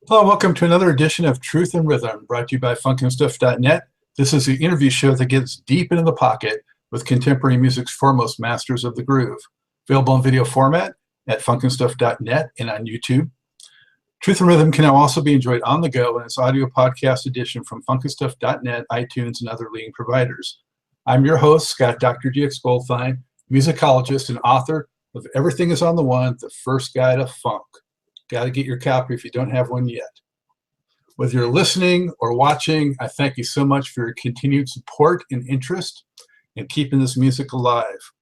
Hello, welcome to another edition of Truth and Rhythm, brought to you by funkandstuff.net. This is the interview show that gets deep into the pocket with contemporary music's foremost masters of the groove. Available in video format at funkandstuff.net and on YouTube. Truth and Rhythm can now also be enjoyed on the go in its audio podcast edition from funkandstuff.net, iTunes, and other leading providers. I'm your host, Scott Dr. GX Goldfine, musicologist and author of Everything is on the One, the First Guide to Funk. Got to get your copy if you don't have one yet. Whether you're listening or watching, I thank you so much for your continued support and interest in keeping this music alive.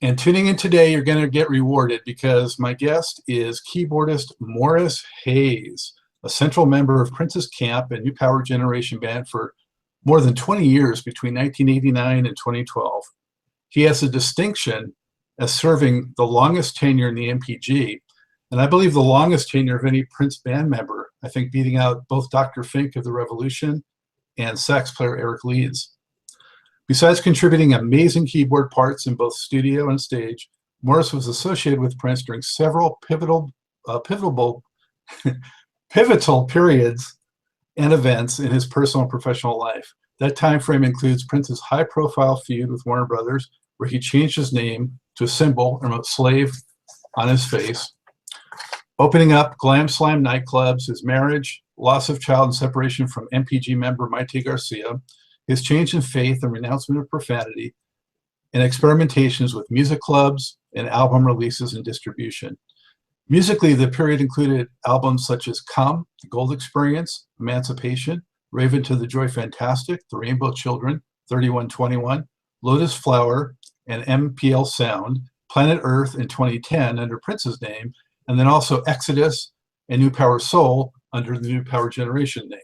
And tuning in today, you're going to get rewarded because my guest is keyboardist Morris Hayes, a central member of Prince's Camp and New Power Generation Band for more than 20 years between 1989 and 2012. He has a distinction as serving the longest tenure in the NPG, and I believe the longest tenure of any Prince band member, I think beating out both Dr. Fink of the Revolution and sax player Eric Leeds. Besides contributing amazing keyboard parts in both studio and stage, Morris was associated with Prince during several pivotal periods and events in his personal and professional life. That time frame includes Prince's high-profile feud with Warner Brothers, where he changed his name to a symbol, a slave on his face, opening up Glam Slam nightclubs, his marriage, loss of child, and separation from NPG member Mayte Garcia, his change in faith and renouncement of profanity, and experimentations with music clubs and album releases and distribution. Musically, the period included albums such as Come, The Gold Experience, Emancipation, Rave into the Joy Fantastic, The Rainbow Children, 3121, Lotusflower and MPLSound, Planet Earth in 2010 under Prince's name, and then also Exodus and New Power Soul under the New Power Generation name.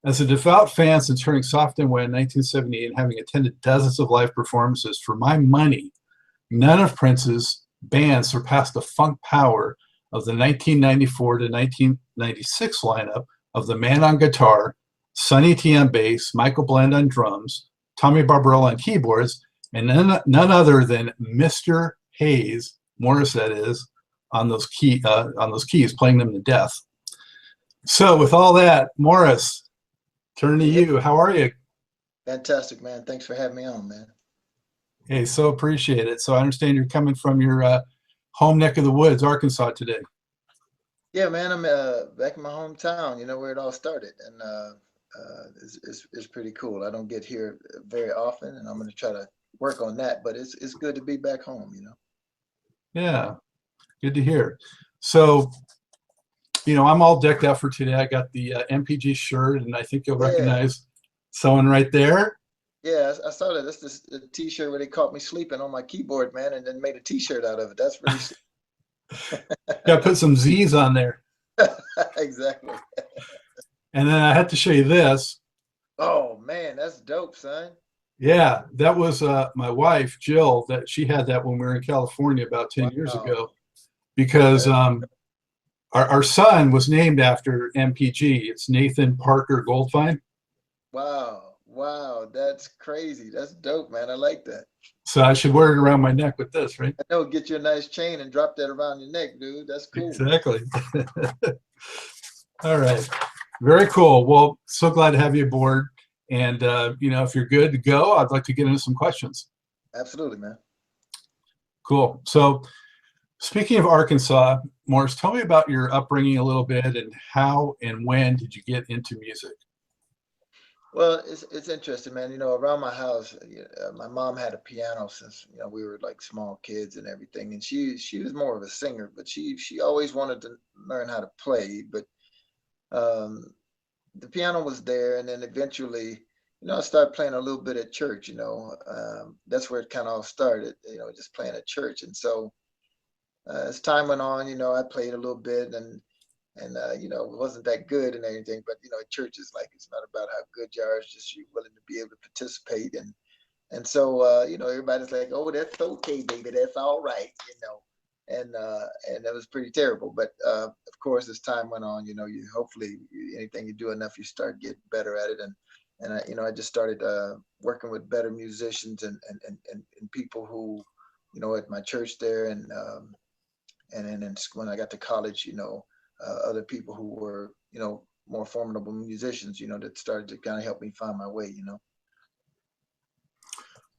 As a devout fan since hearing Soft and Wet in 1978 and having attended dozens of live performances, for my money, none of Prince's bands surpassed the funk power of the 1994 to 1996 lineup of the man on guitar, Sonny T on bass, Michael Bland on drums, Tommy Barbarella on keyboards, and none other than Mr. Hayes, Morris that is, on those keys, playing them to death. So with all that, Morris, turn to you. How are you? Fantastic, man. Thanks for having me on, man. Hey, so appreciate it. So I understand you're coming from your home neck of the woods, Arkansas today. Yeah, man. I'm back in my hometown. You know where it all started, and it's pretty cool. I don't get here very often, and I'm going to try to work on that. But it's good to be back home. You know. Yeah. Good to hear. So, you know, I'm all decked out for today. I got the NPG shirt, and I think you'll recognize someone right there. Yeah, I saw that. That's this T-shirt where they caught me sleeping on my keyboard, man, and then made a T-shirt out of it. That's really Got to put some Z's on there. Exactly. And then I had to show you this. Oh man, that's dope, son. Yeah, that was my wife, Jill. That she had that when we were in California about 10 years ago. Because our son was named after MPG. It's Nathan Parker Goldfine. Wow, that's crazy. That's dope, man. I like that. So I should wear it around my neck with this, right? I know. Get you a nice chain and drop that around your neck, dude. That's cool. Exactly. All right. Very cool. Well, so glad to have you aboard. And, you know, if you're good to go, I'd like to get into some questions. Absolutely, man. Cool. So, speaking of Arkansas, Morris, tell me about your upbringing a little bit and how and when did you get into music? Well, it's interesting, man. You know, around my house, my mom had a piano since we were like small kids and everything, and she was more of a singer, but she always wanted to learn how to play. But the piano was there, and then eventually, I started playing a little bit at church. That's where it kind of all started. Just playing at church, and so. As time went on, I played a little bit and it wasn't that good and everything, but church is like, it's not about how good you are, it's just you're willing to be able to participate. And so, everybody's like, oh, that's okay, baby, that's all right, and that was pretty terrible. But of course, as time went on, you hopefully anything you do enough, you start getting better at it. And I just started working with better musicians and people who, at my church there. And then when I got to college, other people who were, more formidable musicians, that started to kind of help me find my way.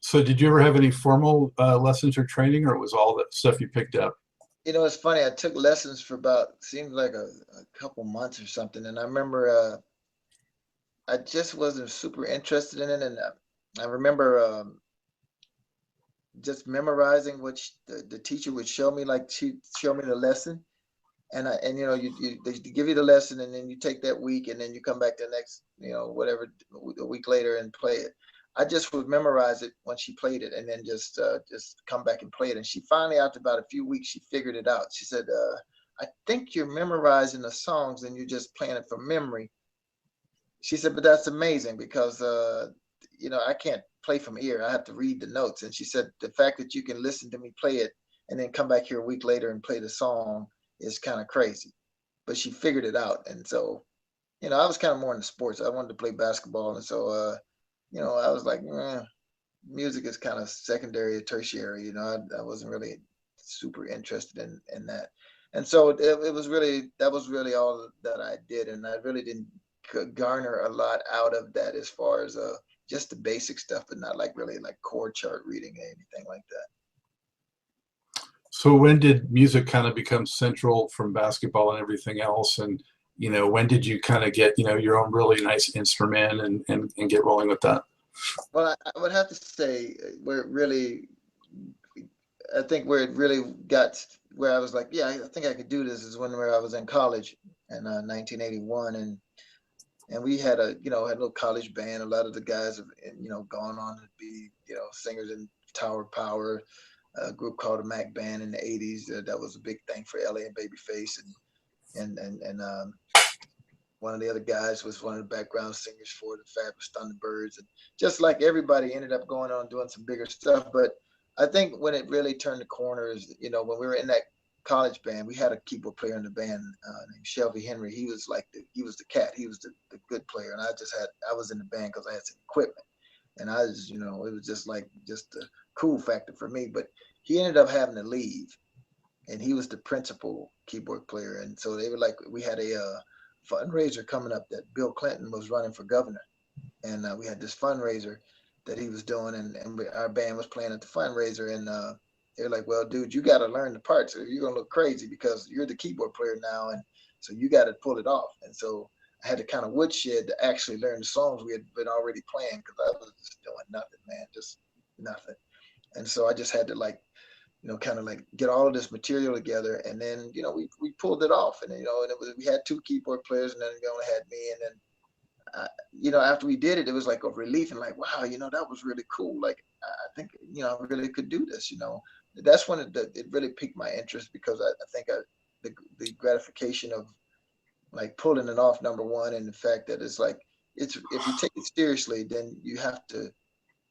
So did you ever have any formal lessons or training, or was all that stuff you picked up? It's funny. I took lessons for about, seemed like a couple months or something. And I remember I just wasn't super interested in it. And I remember just memorizing what the teacher would show me, like she'd show me the lesson. And they give you the lesson, and then you take that week, and then you come back the next, whatever, a week later and play it. I just would memorize it when she played it, and then just come back and play it. And she finally, after about a few weeks, she figured it out. She said, I think you're memorizing the songs and you're just playing it from memory. She said, but that's amazing because I can't play from ear. I have to read the notes. And she said, the fact that you can listen to me play it and then come back here a week later and play the song is kind of crazy. But she figured it out. And so, I was kind of more into sports. I wanted to play basketball. And so, I was like, music is kind of secondary or tertiary. I wasn't really super interested in that. And so it was really, that was really all that I did. And I really didn't garner a lot out of that as far as just the basic stuff, but not like really like chord chart reading or anything like that. So when did music kind of become central from basketball and everything else? And, when did you kind of get, your own really nice instrument and get rolling with that? Well, I would have to say I think where it really got where I was like, yeah, I think I could do this is where I was in college in 1981. And we had had a little college band. A lot of the guys have, gone on to be, singers in Tower Power, a group called the Mac Band in the 80s. That was a big thing for LA and Babyface. And one of the other guys was one of the background singers for the Fabulous Thunderbirds. And just like everybody ended up going on doing some bigger stuff. But I think when it really turned the corner is, when we were in that college band, we had a keyboard player in the band named Shelby Henry. He was he was the cat. He was the good player. And I was in the band because I had some equipment. And I was, it was just a cool factor for me. But he ended up having to leave. And he was the principal keyboard player. And so they were like, we had a fundraiser coming up that Bill Clinton was running for governor. And we had this fundraiser that he was doing, and our band was playing at the fundraiser. And they're like, well, dude, you got to learn the parts or you're going to look crazy because you're the keyboard player now. And so you got to pull it off. And so I had to kind of woodshed to actually learn the songs we had been already playing because I was just doing nothing, man, just nothing. And so I just had to kind of get all of this material together, and then we pulled it off, and and we had two keyboard players, and then we only had me, and then after we did it, it was like a relief and like, wow, that was really cool. Like I think I really could do this. That's when it really piqued my interest because I think the gratification of like pulling it off, number one, and the fact that it's like if you take it seriously, then you have to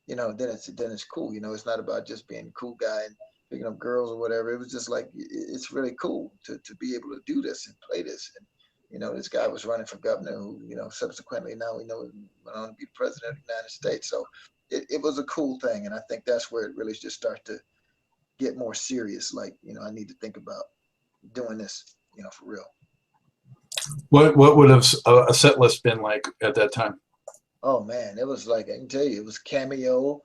then it's cool. It's not about just being a cool guy and picking up girls or whatever. It was just like, it's really cool to be able to do this and play this. And, this guy was running for governor who, subsequently now we know went on to be the president of the United States. So it was a cool thing. And I think that's where it really just started to get more serious. Like, I need to think about doing this, for real. What would have a set list been like at that time? Oh man, it was like, I can tell you, it was Cameo.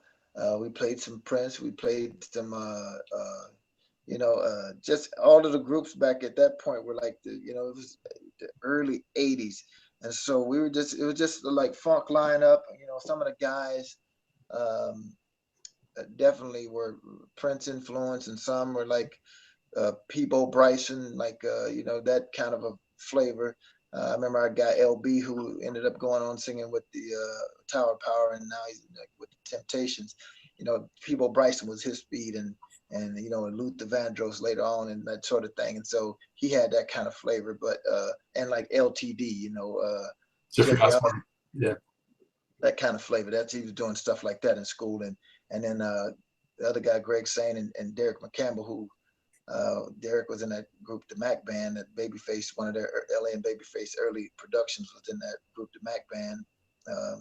We played some Prince. We played some, just all of the groups back at that point were like it was the early '80s, and so it was just like funk lineup. Some of the guys definitely were Prince influence, and some were like Peebo Bryson, like that kind of a flavor. I remember our guy LB who ended up going on singing with the Tower Power, and now he's with the Temptations. Peebo Bryson was his speed, and Luther Vandross later on, and that sort of thing. And so he had that kind of flavor, but and like LTD, Jeffrey Osborne, yeah, that kind of flavor. He was doing stuff like that in school, and then the other guy Greg Sane and Derek McCampbell, who Derek was in that group, the Mac Band, that Babyface, one of their LA and Babyface early productions was in that group, the Mac Band.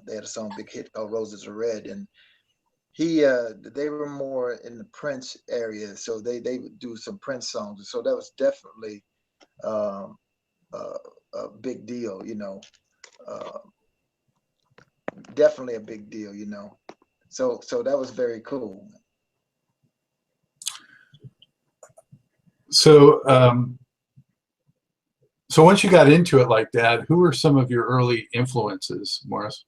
They had a song, big hit called Roses Are Red, and they were more in the Prince area, so they would do some Prince songs. So that was definitely a big deal, you know, uh, definitely a big deal, you know. So that was very cool. So, so once you got into it like that, who were some of your early influences, Morris?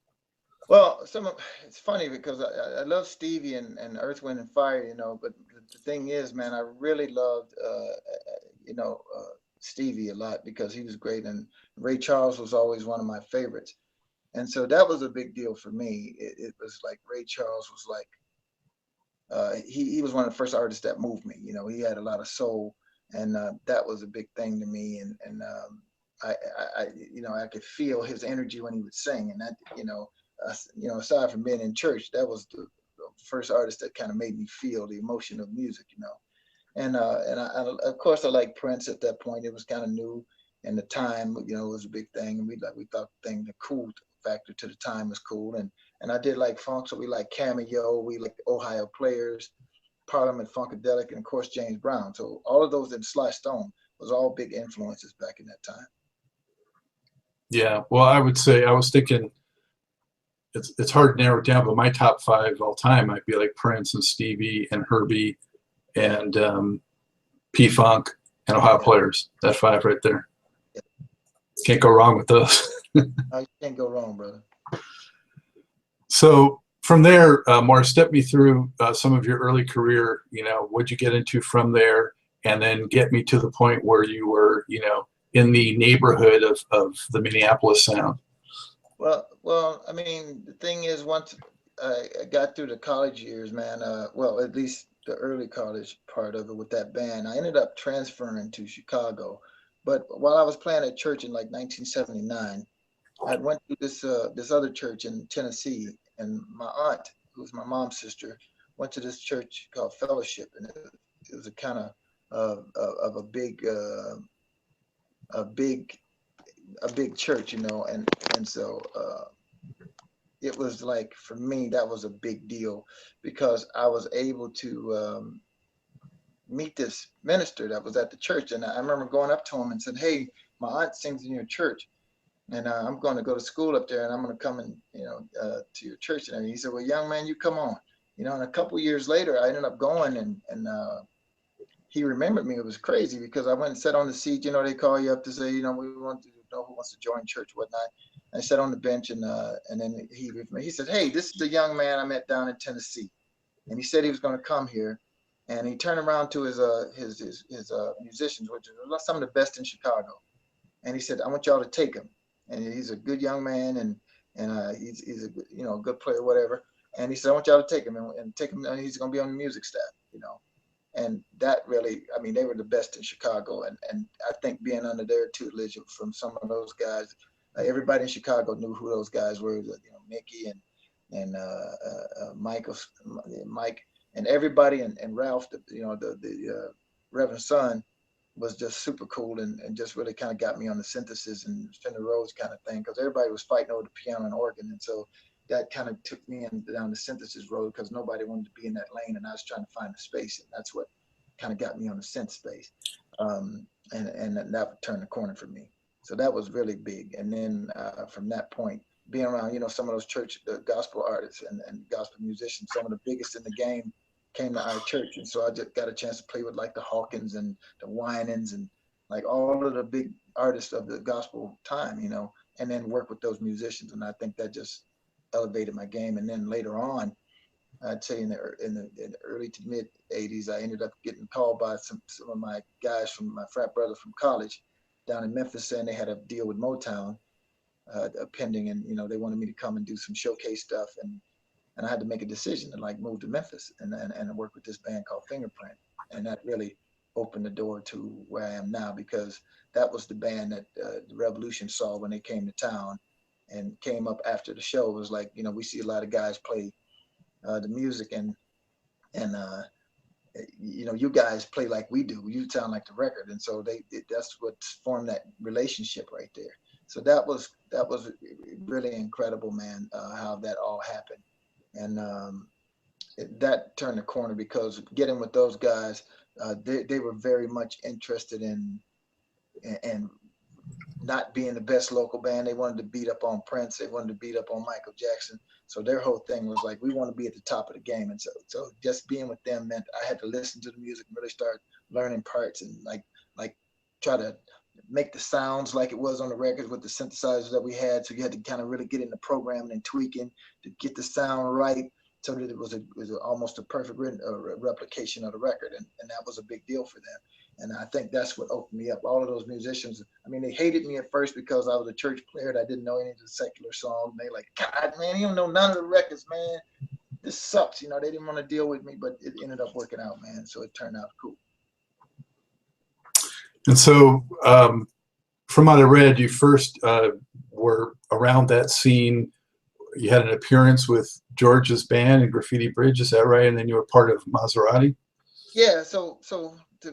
Well, it's funny because I love Stevie and Earth, Wind and Fire, you know, but the thing is, man, I really loved, you know, Stevie a lot because he was great, and Ray Charles was always one of my favorites. And so that was a big deal for me. It was like Ray Charles was like, he was one of the first artists that moved me. You know, he had a lot of soul, and that was a big thing to me. And you know, I could feel his energy when he would sing, and that, you know, aside from being in church, that was the first artist that kind of made me feel the emotion of music. You know, and of course I liked Prince at that point. It was kind of new, and the time, you know, was a big thing, and we thought the cool factor to the time was cool, and I did like funk, so we like Cameo, we like Ohio Players, Parliament Funkadelic, and of course James Brown. So all of those, and Sly Stone, was all big influences back in that time. Yeah, well, I would say I was thinking it's hard to narrow it down, but my top five all time might be like Prince and Stevie and Herbie and P Funk and Ohio Yeah, Players. That five right there. yeah. Can't go wrong with those. You can't go wrong, brother. So from there, Morris, step me through some of your early career. You know, what'd you get into from there, and then get me to the point where you were, you know, in the neighborhood of the Minneapolis sound. Well, I mean, the thing is, once I got through the college years, man, well, at least the early college part of it with that band, I ended up transferring to Chicago. But while I was playing at church in like 1979, I went to this other church in Tennessee, and my aunt, who's my mom's sister, went to this church called Fellowship, and it was a kind of a big a big church, you know, and so it was like, for me, that was a big deal because I was able to meet this minister that was at the church, and I remember going up to him and said, "Hey, my aunt sings in your church, and I'm going to go to school up there, and I'm going to come and, you know, to your church." And he said, "Well, young man, you come on." You know, and a couple years later, I ended up going, and he remembered me. It was crazy because I went and sat on the seat. You know, they call you up to say, you know, we want to know who wants to join church, whatnot. I sat on the bench, and then he said, "Hey, this is the young man I met down in Tennessee," and he said he was going to come here. And he turned around to his musicians, which are some of the best in Chicago, and he said, "I want y'all to take him." And he's a good young man, and he's a, you know, good player, whatever. And he said, "I want y'all to take him, and take him. And he's going to be on the music staff, you know." And that really, I mean, they were the best in Chicago, and I think being under their tutelage from some of those guys, everybody in Chicago knew who those guys were. You know, Mickey and Michael, Mike, and everybody, and Ralph, you know, the Reverend Son, was just super cool, and just really kind of got me on the synthesis and Fender Rhodes kind of thing, because everybody was fighting over the piano and organ, and so that kind of took me down the synthesis road because nobody wanted to be in that lane, and I was trying to find a space, and that's what kind of got me on the synth space, and that turned the corner for me. So that was really big, and then from that point, being around, you know, some of those church gospel artists and gospel musicians, some of the biggest in the game came to our church, and so I just got a chance to play with like the Hawkins and the Winans and like all of the big artists of the gospel time, you know, and then work with those musicians, and I think that just elevated my game. And then later on, I'd say in the early to mid '80s, I ended up getting called by some of my guys from my frat brother from college down in Memphis, saying they had a deal with Motown pending, and you know, they wanted me to come and do some showcase stuff, and I had to make a decision to like move to Memphis and work with this band called Fingerprint, and that really opened the door to where I am now, because that was the band that the Revolution saw when they came to town and came up after the show. It was like, you know, we see a lot of guys play the music, and you know, you guys play like we do. You sound like the record, and so that's what formed that relationship right there. So that was really incredible, man. How that all happened, and that turned the corner because getting with those guys, they were very much interested in not being the best local band. They wanted to beat up on Prince. They wanted to beat up on Michael Jackson. So their whole thing was like, we want to be at the top of the game. And so just being with them meant I had to listen to the music and really start learning parts and like try to make the sounds like it was on the records with the synthesizers that we had. So you had to kind of really get into programming and tweaking to get the sound right, so that it was almost a perfect replication of the record. And that was a big deal for them. And I think that's what opened me up. All of those musicians, I mean, they hated me at first because I was a church player and I didn't know any of the secular songs. And they like, God, man, you don't know none of the records, man. This sucks. You know, they didn't want to deal with me, but it ended up working out, man. So it turned out cool. And so from what I read, you first were around that scene. You had an appearance with George's band and Graffiti Bridge, is that right? And then you were part of Maserati? Yeah, so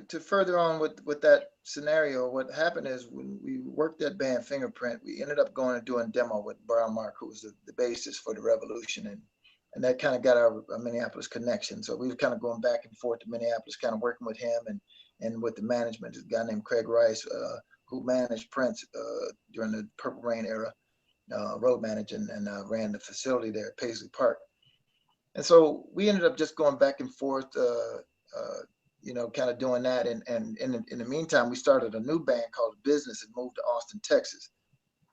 to further on with that scenario, what happened is when we worked that band Fingerprint, we ended up going and doing a demo with Brown Mark, who was the bassist for the Revolution, and that kind of got our Minneapolis connection. So we were kind of going back and forth to Minneapolis, kind of working with him and with the management, this guy named Craig Rice, who managed Prince during the Purple Rain era, road manager, and ran the facility there at Paisley Park. And so we ended up just going back and forth, you know, kind of doing that. And in the meantime, we started a new band called Business and moved to Austin, Texas,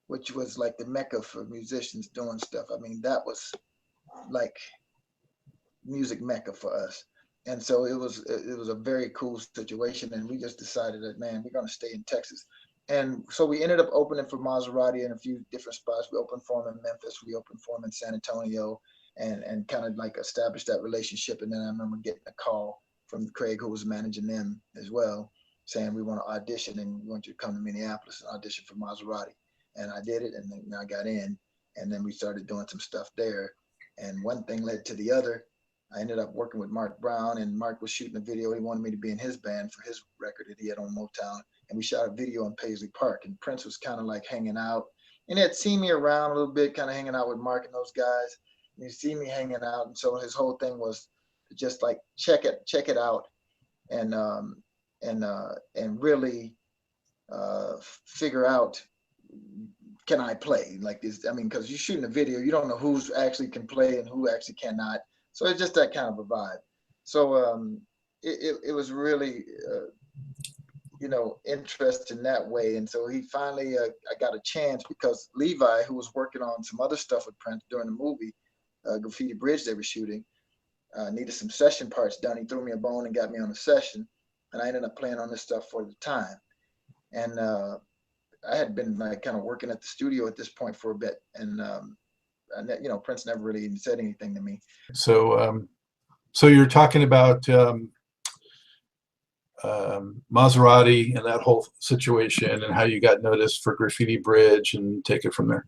which was like the mecca for musicians doing stuff. I mean, that was like music mecca for us. And so it was a very cool situation. And we just decided that, man, we're going to stay in Texas. And so we ended up opening for Maserati in a few different spots. We opened for them in Memphis. We opened for them in San Antonio, and kind of like established that relationship. And then I remember getting a call from Craig, who was managing them as well, saying we want to audition and we want you to come to Minneapolis and audition for Maserati. And I did it, and then I got in, and then we started doing some stuff there. And one thing led to the other. I ended up working with Mark Brown, and Mark was shooting a video. He wanted me to be in his band for his record that he had on Motown. And we shot a video in Paisley Park, and Prince was kind of like hanging out. And he had seen me around a little bit, kind of hanging out with Mark and those guys. And he see me hanging out. And so his whole thing was to just like check it out and really figure out, can I play like this? I mean, because you're shooting a video, you don't know who's actually can play and who actually cannot. So it's just that kind of a vibe. So it was really, you know, interesting that way. And so he finally, I got a chance because Levi, who was working on some other stuff with Prince during the movie, Graffiti Bridge they were shooting, needed some session parts done. He threw me a bone and got me on a session. And I ended up playing on this stuff for the time. And I had been like kind of working at the studio at this point for a bit. And, you know, Prince never really even said anything to me. So, so you're talking about Maserati and that whole situation and how you got noticed for Graffiti Bridge, and take it from there.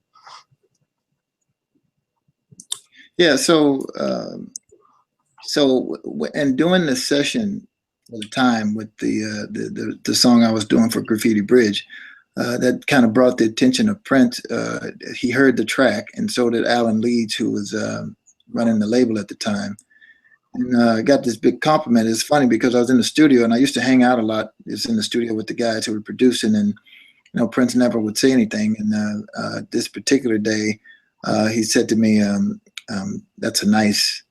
Yeah. So, and doing the session at the time with the song I was doing for Graffiti Bridge, that kind of brought the attention of Prince. He heard the track, and so did Alan Leeds, who was running the label at the time. And I got this big compliment. It's funny because I was in the studio, and I used to hang out a lot. It's in the studio with the guys who were producing, and you know, Prince never would say anything. And this particular day, he said to me, "That's a nice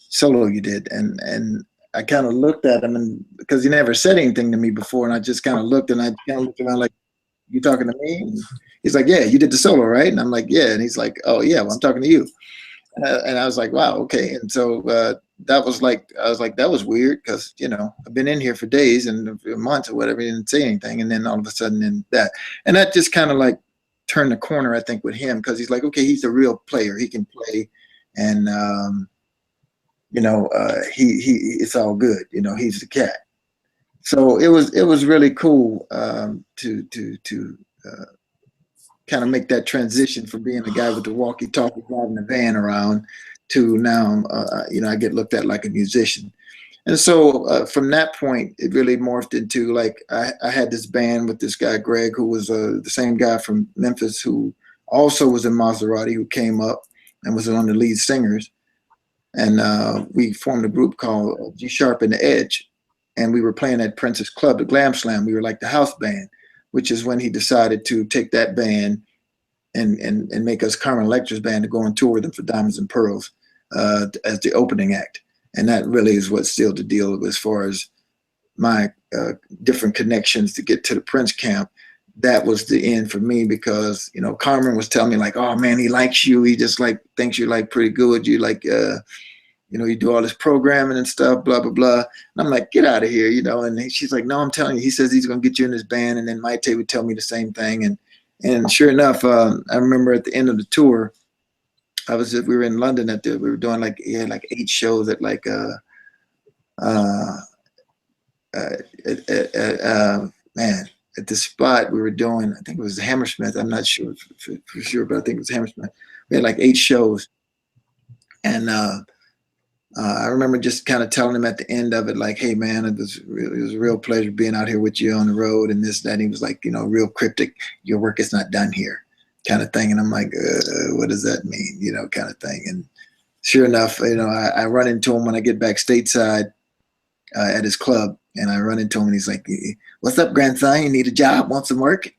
solo you did." And I kind of looked at him, and because he never said anything to me before, and I just kind of looked, and I kind of looked around like, "You talking to me?" And he's like, "Yeah, you did the solo, right?" And I'm like, "Yeah." And he's like, "Oh yeah, well, I'm talking to you." And I was like, "Wow, okay." And so that was like, I was like, that was weird because, you know, I've been in here for days and months or whatever, he didn't say anything, and then all of a sudden, and that just kind of like turned the corner, I think, with him, because he's like, okay, he's a real player, he can play, and you know, it's all good, you know, he's the cat. So it was really cool to kind of make that transition from being the guy with the walkie-talkie driving the van around to now, you know, I get looked at like a musician. And so from that point, it really morphed into like, I had this band with this guy, Greg, who was the same guy from Memphis, who also was in Maserati, who came up and was one of the lead singers. And we formed a group called G Sharp and the Edge. And we were playing at Prince's Club, the Glam Slam. We were like the house band. which is when he decided to take that band and make us Carmen Electra's band to go on tour with them for Diamonds and Pearls as the opening act. And that really is what sealed the deal as far as my different connections to get to the Prince camp. That was the end for me, because, you know, Carmen was telling me like, oh man, he likes you. He just like thinks you're like pretty good. You like, you know, you do all this programming and stuff, blah, blah, blah. And I'm like, get out of here, you know? And she's like, no, I'm telling you, he says he's going to get you in his band. And then Mayte would tell me the same thing. And sure enough, I remember at the end of the tour, we were in London we were doing like 8 shows at like, man, at the spot we were doing, I think it was Hammersmith. I'm not sure for sure, but I think it was Hammersmith. We had like 8 shows. And I remember just kind of telling him at the end of it, like, hey man, it was a real pleasure being out here with you on the road and this, that. And he was like, you know, real cryptic, your work is not done here kind of thing. And I'm like, what does that mean? You know, kind of thing. And sure enough, you know, I run into him when I get back stateside at his club. And I run into him and he's like, what's up, grandson? You need a job? Want some work?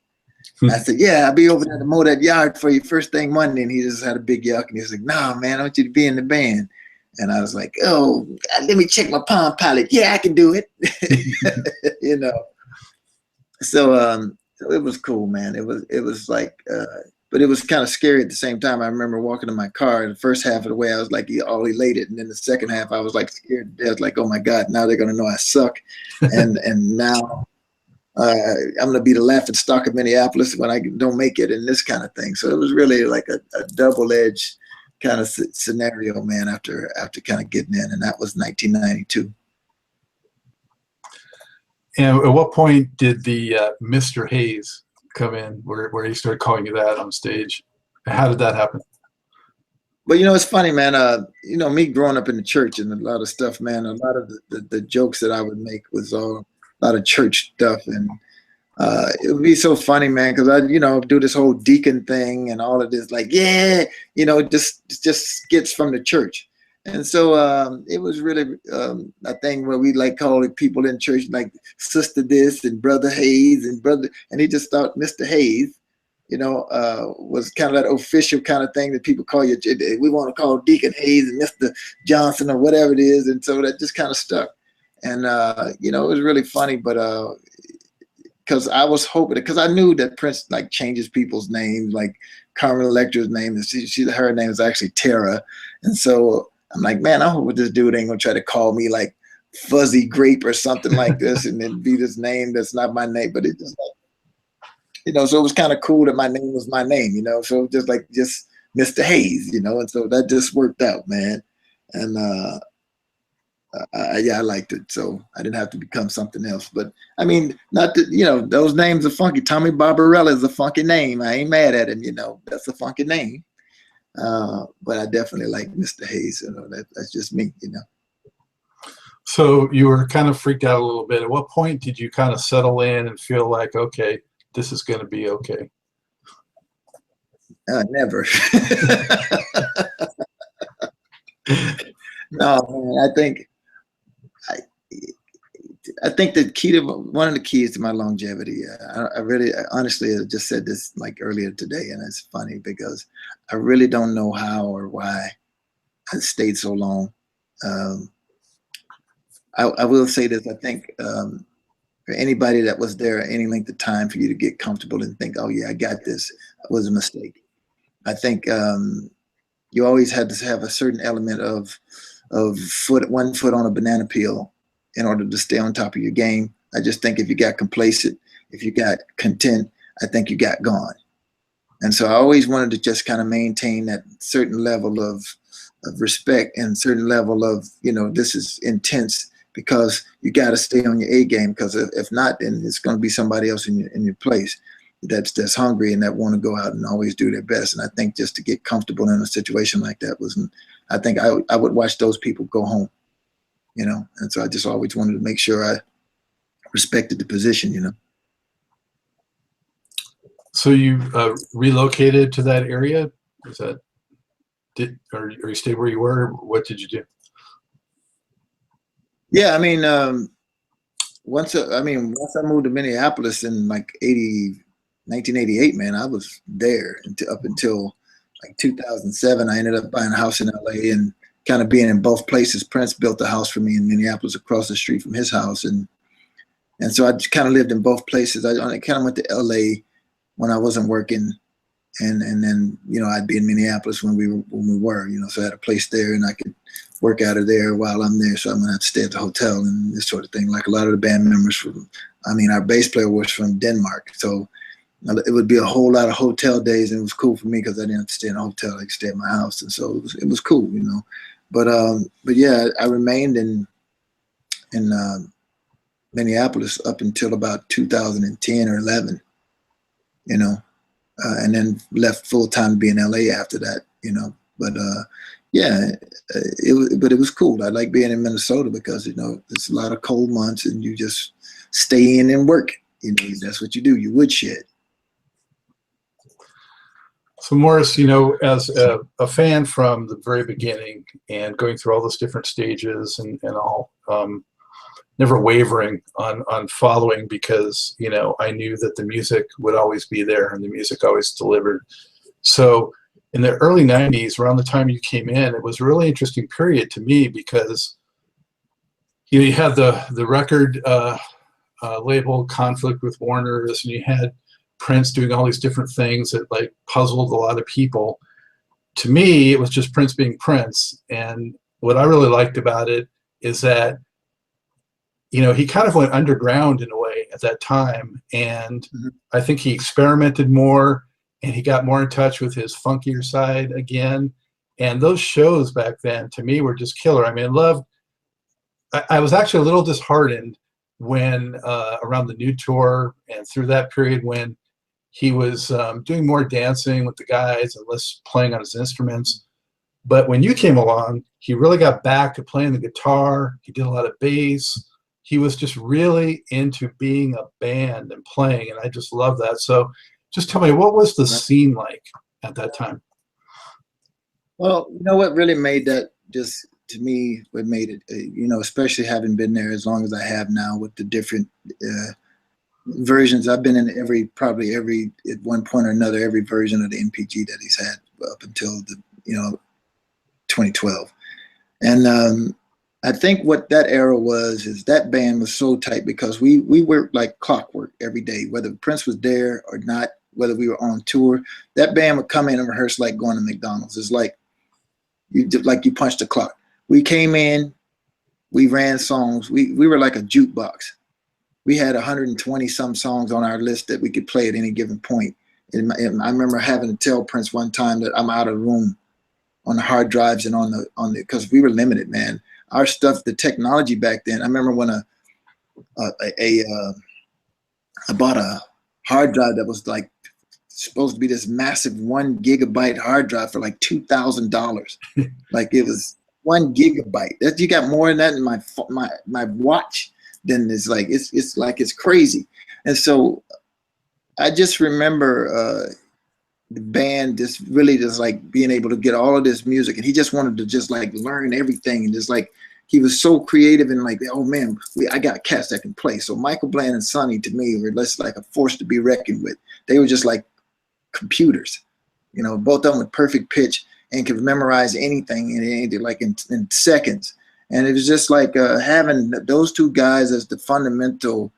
I said, yeah, I'll be over there to mow that yard for you first thing Monday. And he just had a big yuck. And he was like, nah, man, I want you to be in the band. And I was like, oh, let me check my Palm Pilot. Yeah, I can do it. You know. So it was cool, man. It was like, but it was kind of scary at the same time. I remember walking in my car. The first half of the way, I was like all elated, and then the second half, I was like scared to death. Like, oh my God, now they're gonna know I suck, and now I'm gonna be the laughing stock of Minneapolis when I don't make it, and this kind of thing. So it was really like a double-edged kind of scenario, man. After kind of getting in, and that was 1992. And at what point did the Mr. Hayes come in, where he started calling you that on stage? How did that happen? Well, you know, it's funny, man. You know, me growing up in the church and a lot of stuff, man, a lot of the jokes that I would make was all a lot of church stuff. And it would be so funny, man, because I, you know, do this whole deacon thing and all of this, like, yeah, you know, just skits from the church. And so it was really a thing where we like call people in church like Sister this and Brother Hayes and Brother, and he just thought Mr. Hayes, you know, was kind of that official kind of thing that people call you. We want to call Deacon Hayes and Mr. Johnson or whatever it is. And so that just kind of stuck. And, you know, it was really funny, but because I was hoping, because I knew that Prince like changes people's names, like Carmen Electra's name, her name is actually Tara. And so I'm like, man, I hope this dude ain't gonna try to call me like Fuzzy Grape or something like this, and then be this name that's not my name. But it just like, you know, so it was kind of cool that my name was my name, you know. So just Mr. Hayes, you know, and so that just worked out, man. And yeah, I liked it. So I didn't have to become something else. But I mean, not that, you know, those names are funky. Tommy Barbarella is a funky name. I ain't mad at him, you know. That's a funky name. But I definitely like Mr. Hayes. You know, that's just me, you know. So you were kind of freaked out a little bit. At what point did you kind of settle in and feel like, okay, this is going to be okay? Never. No, man, I think the key to one of the keys to my longevity. I really, honestly, I just said this like earlier today, and it's funny because I really don't know how or why I stayed so long. I will say this: I think for anybody that was there any length of time for you to get comfortable and think, "Oh yeah, I got this," was a mistake. I think you always had to have a certain element of one foot on a banana peel in order to stay on top of your game. I just think if you got complacent, if you got content, I think you got gone. And so I always wanted to just kind of maintain that certain level of respect and certain level of, you know, this is intense, because you got to stay on your A game, because if not, then it's going to be somebody else in your place that's hungry and that want to go out and always do their best. And I think just to get comfortable in a situation like that I think I would watch those people go home, you know. And so I just always wanted to make sure I respected the position, you know. So you relocated to that area? Is that or you stayed where you were? What did you do? Yeah, I mean, once I moved to Minneapolis in like 1988, man, I was there up until like 2007. I ended up buying a house in LA and kind of being in both places. Prince built a house for me in Minneapolis across the street from his house. And so I just kind of lived in both places. I kind of went to LA when I wasn't working. And then, you know, I'd be in Minneapolis when we were, you know, so I had a place there and I could work out of there while I'm there. So I'm going to have to stay at the hotel and this sort of thing. Like a lot of the band members our bass player was from Denmark. So it would be a whole lot of hotel days, and it was cool for me because I didn't have to stay in a hotel. I could stay at my house. And so it was cool, you know. But yeah, I remained in Minneapolis up until about 2010 or 11, you know. And then left full time to be in LA after that, you know. But yeah, it was cool. I like being in Minnesota because, you know, it's a lot of cold months and you just stay in and work. You know, that's what you do. You woodshed. So Morris, you know, as a fan from the very beginning and going through all those different stages and all, never wavering on following because, you know, I knew that the music would always be there and the music always delivered. So in the early 90s, around the time you came in, it was a really interesting period to me because, you know, you had the record label conflict with Warner's, and you had Prince doing all these different things that like puzzled a lot of people. To me, it was just Prince being Prince. And what I really liked about it is that, you know, he kind of went underground in a way at that time. And I think he experimented more and he got more in touch with his funkier side again. And those shows back then to me were just killer. I mean, I was actually a little disheartened when around the new tour and through that period when he was doing more dancing with the guys and less playing on his instruments. But when you came along, he really got back to playing the guitar. He did a lot of bass. He was just really into being a band and playing, and I just love that. So just tell me, what was the scene like at that time? Well, you know what really made that, just to me, what made it, you know, especially having been there as long as I have now with the different versions. I've been in probably every, at one point or another, every version of the NPG that he's had up until the, you know, 2012. And I think what that era was is that band was so tight because we worked like clockwork every day, whether Prince was there or not, whether we were on tour. That band would come in and rehearse like going to McDonald's. It's like you punched a clock. We came in, we ran songs. We were like a jukebox. We had 120 some songs on our list that we could play at any given point. And I remember having to tell Prince one time that I'm out of room on the hard drives and on the because we were limited, man. Our stuff, the technology back then. I remember when I bought a hard drive that was like supposed to be this massive 1 gigabyte hard drive for like $2,000. Like it was 1 gigabyte. That you got more than that in my watch. Then it's like it's crazy. And so I just remember the band just really just like being able to get all of this music, and he just wanted to just like learn everything, and just like he was so creative and like, oh man, I got cats that can play. So Michael Bland and Sonny to me were less like a force to be reckoned with. They were just like computers, you know, both of them with perfect pitch and could memorize anything in seconds. And it was just like having those two guys as the fundamental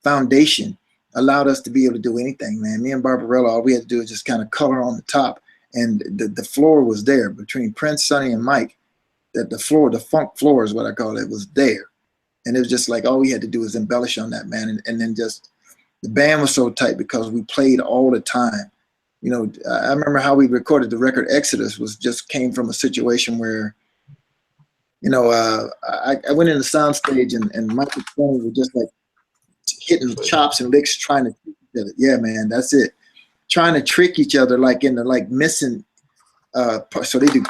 foundation allowed us to be able to do anything, man. Me and Barbarella, all we had to do was just kind of color on the top, and the floor was there between Prince, Sonny, and Mike. The floor, the funk floor is what I call it, was there. And it was just like all we had to do was embellish on that, man. And then just the band was so tight because we played all the time. You know, I remember how we recorded the record Exodus came from a situation where, you know, I went in the sound stage and Michael Tony was just like hitting chops and licks, trying to trick each other. Yeah, man, that's it. Trying to trick each other, like in the like missing. So they do,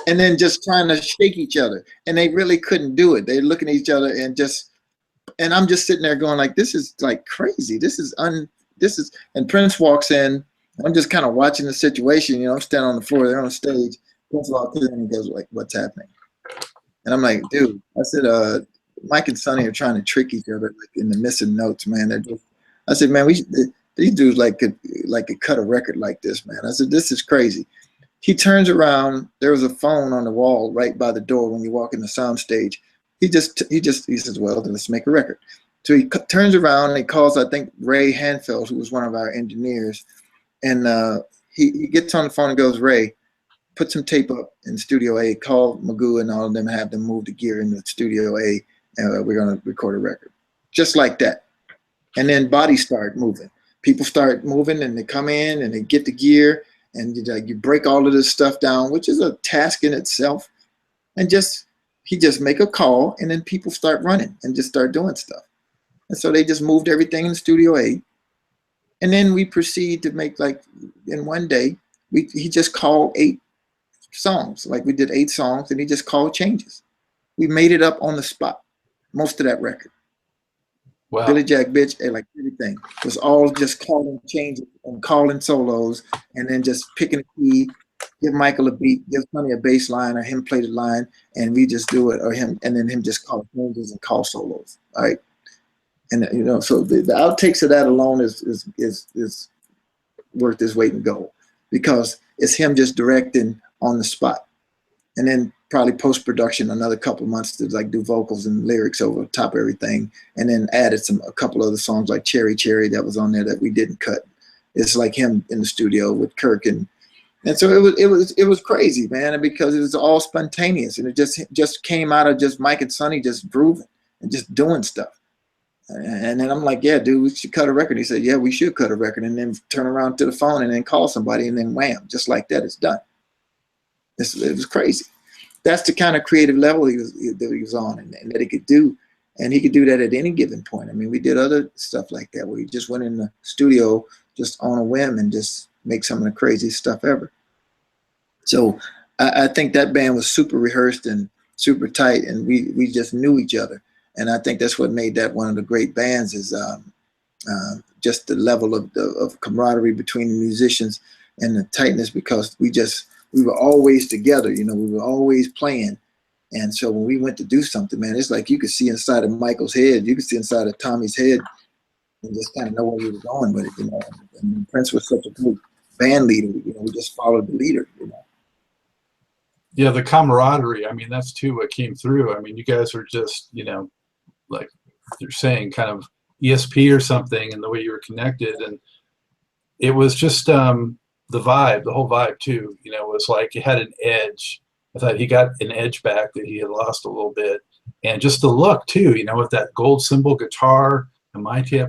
and then just trying to shake each other, and they really couldn't do it. They're looking at each other and I'm just sitting there going like, this is like crazy. And Prince walks in. I'm just kind of watching the situation. You know, I'm standing on the floor. They're on stage. Prince walks in and he goes like, what's happening? And I'm like, dude, I said, Mike and Sonny are trying to trick each other like in the missing notes, man. I said, man, these dudes could cut a record like this, man. I said, this is crazy. He turns around. There was a phone on the wall right by the door when you walk in the sound stage. He says, well, then let's make a record. So he turns around and he calls, I think, Ray Hanfeld, who was one of our engineers. And he gets on the phone and goes, Ray, put some tape up in Studio A, call Magoo and all of them, have them move the gear into Studio A, and we're going to record a record. Just like that. And then bodies start moving. People start moving and they come in and they get the gear and you break all of this stuff down, which is a task in itself. And he just make a call and then people start running and just start doing stuff. And so they just moved everything in Studio A. And then we proceed to make, like, in one day, he just called 8 songs. Like, we did 8 songs and he just called changes. We made it up on the spot, most of that record. Wow. Billy Jack Bitch, and like everything. It was all just calling changes and calling solos and then just picking a key, give Michael a beat, give Sonny a bass line or him play the line, and we just do it, or him, and then him just call changes and call solos. All right. And so the outtakes of that alone is worth his weight in gold, because it's him just directing on the spot. And then probably post-production another couple of months to like do vocals and lyrics over top of everything, and then added a couple other songs like Cherry Cherry that was on there that we didn't cut. It's like him in the studio with Kirk, and so it was crazy, man, because it was all spontaneous, and it just came out of just Mike and Sonny just grooving and just doing stuff. And then I'm like, yeah, dude, we should cut a record. He said, yeah, we should cut a record, and then turn around to the phone and then call somebody, and then wham, just like that, it's done. It was crazy. That's the kind of creative level he was on, and that he could do. And he could do that at any given point. I mean, we did other stuff like that where he just went in the studio just on a whim and just make some of the craziest stuff ever. So I think that band was super rehearsed and super tight, and we just knew each other. And I think that's what made that one of the great bands, is just the level of camaraderie between the musicians and the tightness, because we were always together, we were always playing. And so when we went to do something, man, it's like you could see inside of Michael's head, you could see inside of Tommy's head, and just kind of know where we were going with it, And Prince was such a good band leader, we just followed the leader, Yeah, the camaraderie, I mean, that's too what came through. I mean, you guys are just, like you're saying, kind of ESP or something, and the way you were connected. And it was just the whole vibe too, was like it had an edge. I thought he got an edge back that he had lost a little bit. And just the look too, with that gold cymbal guitar, and Mayte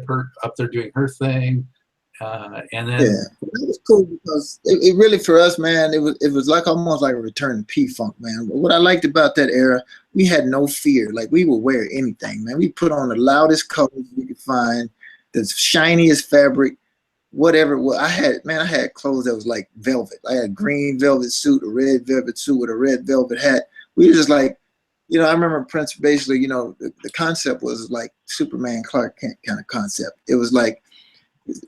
up there doing her thing. And then it was cool because it really, for us, man, it was like almost like a return to P-Funk, man. But what I liked about that era, we had no fear. Like, we would wear anything, man. We put on the loudest colors we could find, the shiniest fabric, whatever. Well, I had clothes that was like velvet. I had a green velvet suit, a red velvet suit with a red velvet hat. We were just like, I remember Prince basically, the concept was like Superman Clark Kent kind of concept. It was like,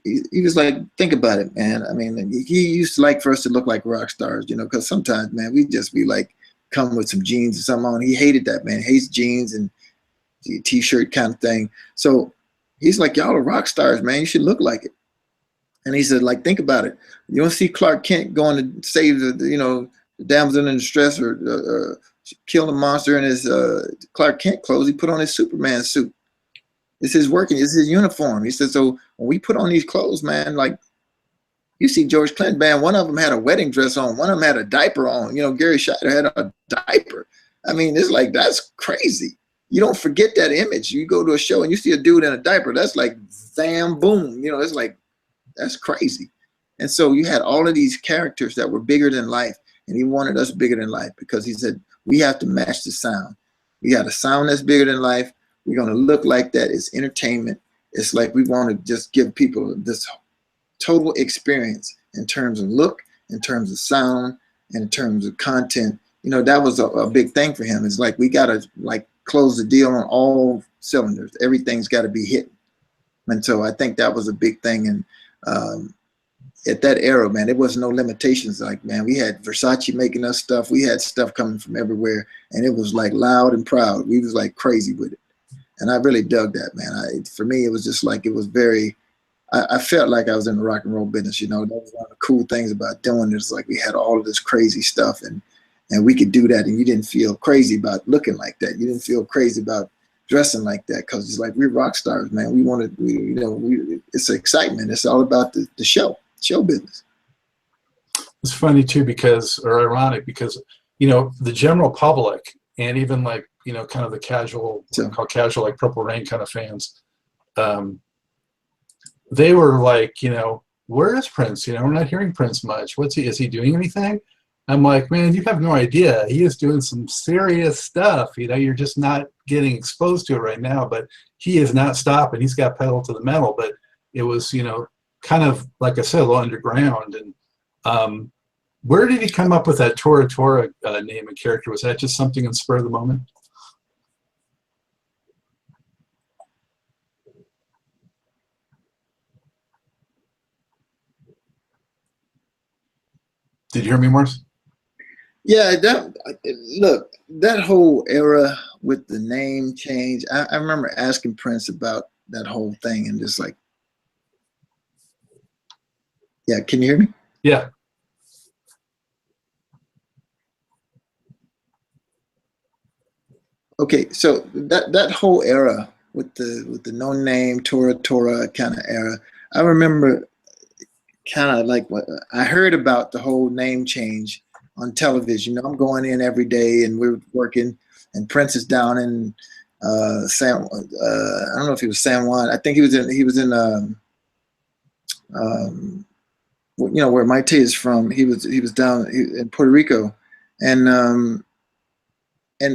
he was like, think about it, man. I mean, he used to like for us to look like rock stars, because sometimes, man, we'd just be like, come with some jeans or something on. He hated that, man. Hates jeans and t-shirt kind of thing. So he's like, y'all are rock stars, man. You should look like it. And he said, like, think about it. You don't see Clark Kent going to save the damsel in distress or kill the monster in his Clark Kent clothes. He put on his Superman suit. It's his his uniform. He said, so when we put on these clothes, man, like, you see George Clinton band, one of them had a wedding dress on, one of them had a diaper on. Gary Scheider had a diaper. I mean, it's like, that's crazy. You don't forget that image. You go to a show and you see a dude in a diaper, that's like, damn, boom. It's like, that's crazy. And so you had all of these characters that were bigger than life, and he wanted us bigger than life, because he said, we have to match the sound. We got a sound that's bigger than life. We're going to look like that. It's entertainment. It's like we want to just give people this total experience in terms of look, in terms of sound, and in terms of content. That was a big thing for him. It's like, we got to like close the deal on all cylinders. Everything's got to be hit. And so I think that was a big thing. And at that era, man, there was no limitations. Like, man, we had Versace making us stuff. We had stuff coming from everywhere, and it was like loud and proud. We was like crazy with it, and I really dug that, man. For me, it was just like, it was very. I felt like I was in the rock and roll business. You know, that was one of the cool things about doing this. Like, we had all of this crazy stuff, and we could do that, and you didn't feel crazy about looking like that. You didn't feel crazy about dressing like that, because it's like, we're rock stars, man. We wanted, it's excitement. It's all about the show business. It's funny too, because, or ironic, because, you know, the general public, and even like, you know, kind of the casual, called casual, like Purple Rain kind of fans, they were like, you know, where is Prince? You know, we're not hearing Prince much. Is he doing anything? I'm like, man, you have no idea. He is doing some serious stuff. You know, you're just not getting exposed to it right now, but he is not stopping. He's got pedal to the metal. But it was, you know, kind of, like I said, a little underground. And where did he come up with that Tora Tora name and character? Was that just something in spur of the moment? Did you hear me, Morris? Yeah, look, that whole era with the name change, I remember asking Prince about that whole thing, and just like, yeah, can you hear me? Yeah. Okay, so that whole era with the no name Tora Tora kind of era, I remember kind of like what I heard about the whole name change on television. You know, I'm going in every day, and we're working, and Prince is down in San. I don't know if he was San Juan. I think he was in you know, where Mayte is from. He was down in Puerto Rico, and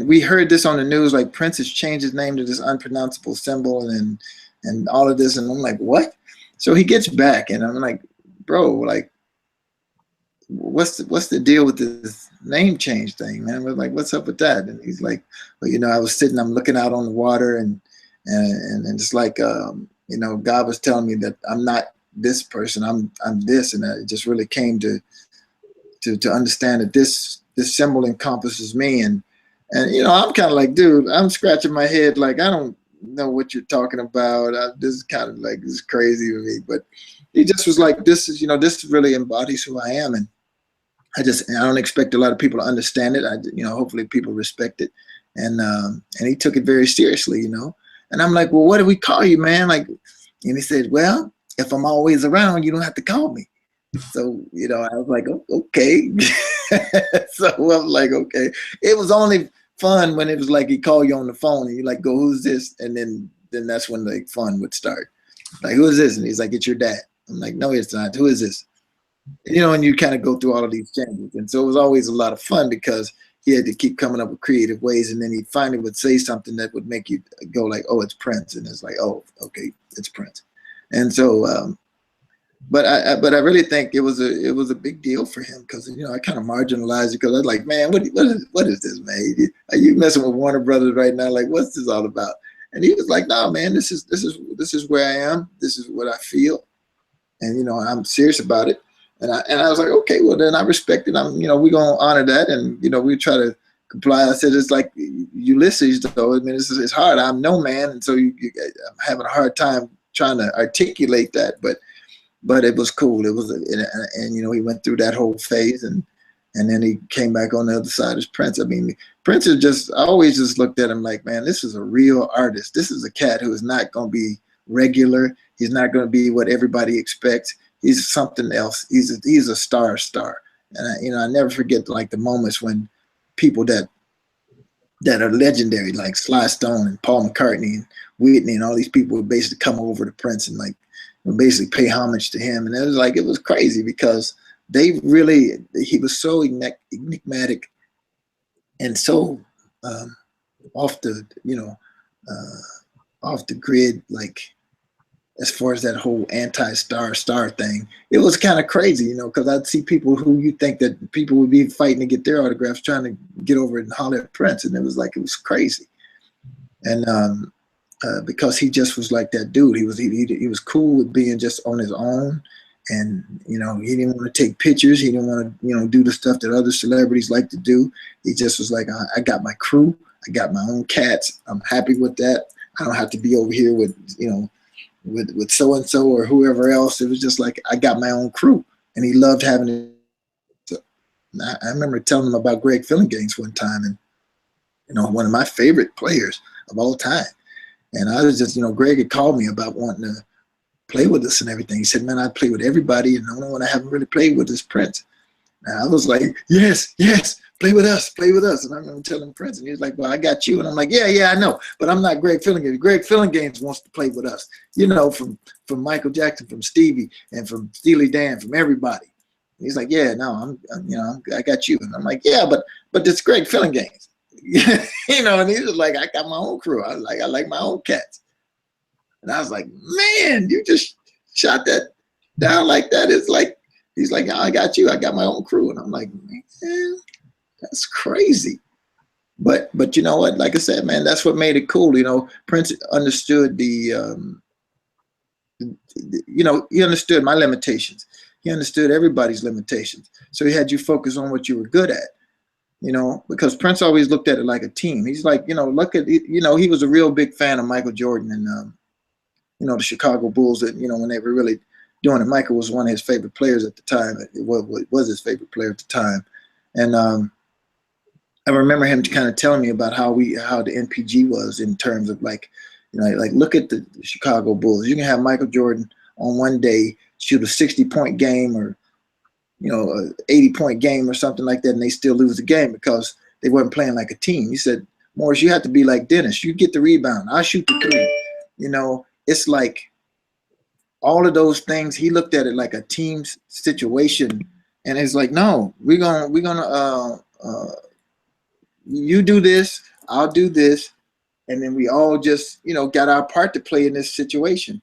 we heard this on the news. Like, Prince has changed his name to this unpronounceable symbol, and all of this, and I'm like, what? So he gets back, and I'm like, bro, like, what's the deal with this name change thing, man? We're like, what's up with that? And he's like, well, you know, I'm looking out on the water, and it's like, you know, God was telling me that I'm not this person, I'm this, and it just really came to understand that this symbol encompasses me, and you know, I'm kind of like, dude, I'm scratching my head, like, I don't know what you're talking about. This is kind of like, this is crazy to me, but he just was like, this is, you know, this really embodies who I am, and I don't expect a lot of people to understand it. You know, hopefully people respect it, and he took it very seriously, you know. And I'm like, well, what do we call you, man? Like, and he said, well, if I'm always around, you don't have to call me. So, you know, I was like, oh, okay. So I'm like, okay. It was only fun when it was like he called you on the phone, and you like, go, who's this? And then that's when the fun would start. Like, who is this? And he's like, it's your dad. I'm like, no, it's not. Who is this? You know, and you kind of go through all of these changes. And so it was always a lot of fun, because he had to keep coming up with creative ways, and then he finally would say something that would make you go like, oh, it's Prince. And it's like, oh, okay, it's Prince. And so, but I really think it was a big deal for him, because, you know, I kind of marginalized it, because I was like, man, what is this, man? Are you messing with Warner Brothers right now? Like, what's this all about? And he was like, no, man, this is where I am. This is what I feel, and, you know, I'm serious about it. And I was like, okay, well, then I respect it. You know, we're gonna honor that, and, you know, we try to comply. I said, it's like Ulysses, though. I mean, it's hard. I'm no man, and so I'm having a hard time trying to articulate that, but it was cool. It was, and you know, he went through that whole phase, and then he came back on the other side as Prince. I mean, Prince is just, I always just looked at him like, man, this is a real artist. This is a cat who is not going to be regular. He's not going to be what everybody expects. He's something else. He's a star. And you know, I never forget, like, the moments when people that are legendary, like Sly Stone and Paul McCartney and Whitney and all these people, would basically come over to Prince and, like, basically pay homage to him. And it was crazy, because he was so enigmatic, and so off the, you know, off the grid, like, as far as that whole anti-star thing. It was kind of crazy, you know, because I'd see people who you think that people would be fighting to get their autographs, trying to get over it and holler at Prince, and it was crazy. And because he just was like that dude. He was cool with being just on his own, And, you know, he didn't want to take pictures. He didn't want to, you know, do the stuff that other celebrities like to do. He just was like, I got my crew. I got my own cats. I'm happy with that. I don't have to be over here with, you know, with so-and-so or whoever else. It was just like, I got my own crew. And he loved having it. So, I remember telling him about Greg Fillinganes one time, and, you know, one of my favorite players of all time. And I was just, you know, Greg had called me about wanting to play with us and everything. He said, man, I play with everybody, and the only one I haven't really played with is Prince. And I was like, yes, play with us, play with us. And I remember telling Prince, and he was like, well, I got you. And I'm like, yeah, I know, but I'm not Greg Fillinganes. Greg Fillinganes wants to play with us, you know, from Michael Jackson, from Stevie, and from Steely Dan, from everybody. And he's like, yeah, no, I'm you know, I got you. And I'm like, yeah, but it's Greg Fillinganes. You know, and he was like, I got my own crew. I like my own cats. And I was like, man, you just shot that down like that. It's like, he's like, oh, I got you. I got my own crew. And I'm like, man, that's crazy. But you know what? Like I said, man, that's what made it cool. You know, Prince understood you know, he understood my limitations. He understood everybody's limitations. So he had you focus on what you were good at. You know, because Prince always looked at it like a team. He's like, you know, look at, you know, he was a real big fan of Michael Jordan and, you know, the Chicago Bulls, that, you know, when they were really doing it. Michael was one of his favorite players at the time. It was his favorite player at the time. And I remember him kind of telling me about how the NPG was in terms of like, you know, like look at the Chicago Bulls. You can have Michael Jordan on one day shoot a 60-point game, or, you know, a 80-point game or something like that, and they still lose the game because they weren't playing like a team. He said, Morris, you have to be like Dennis. You get the rebound, I shoot the three. You know, it's like all of those things. He looked at it like a team situation, and it's like, no, we're gonna you do this, I'll do this, and then we all just, you know, got our part to play in this situation.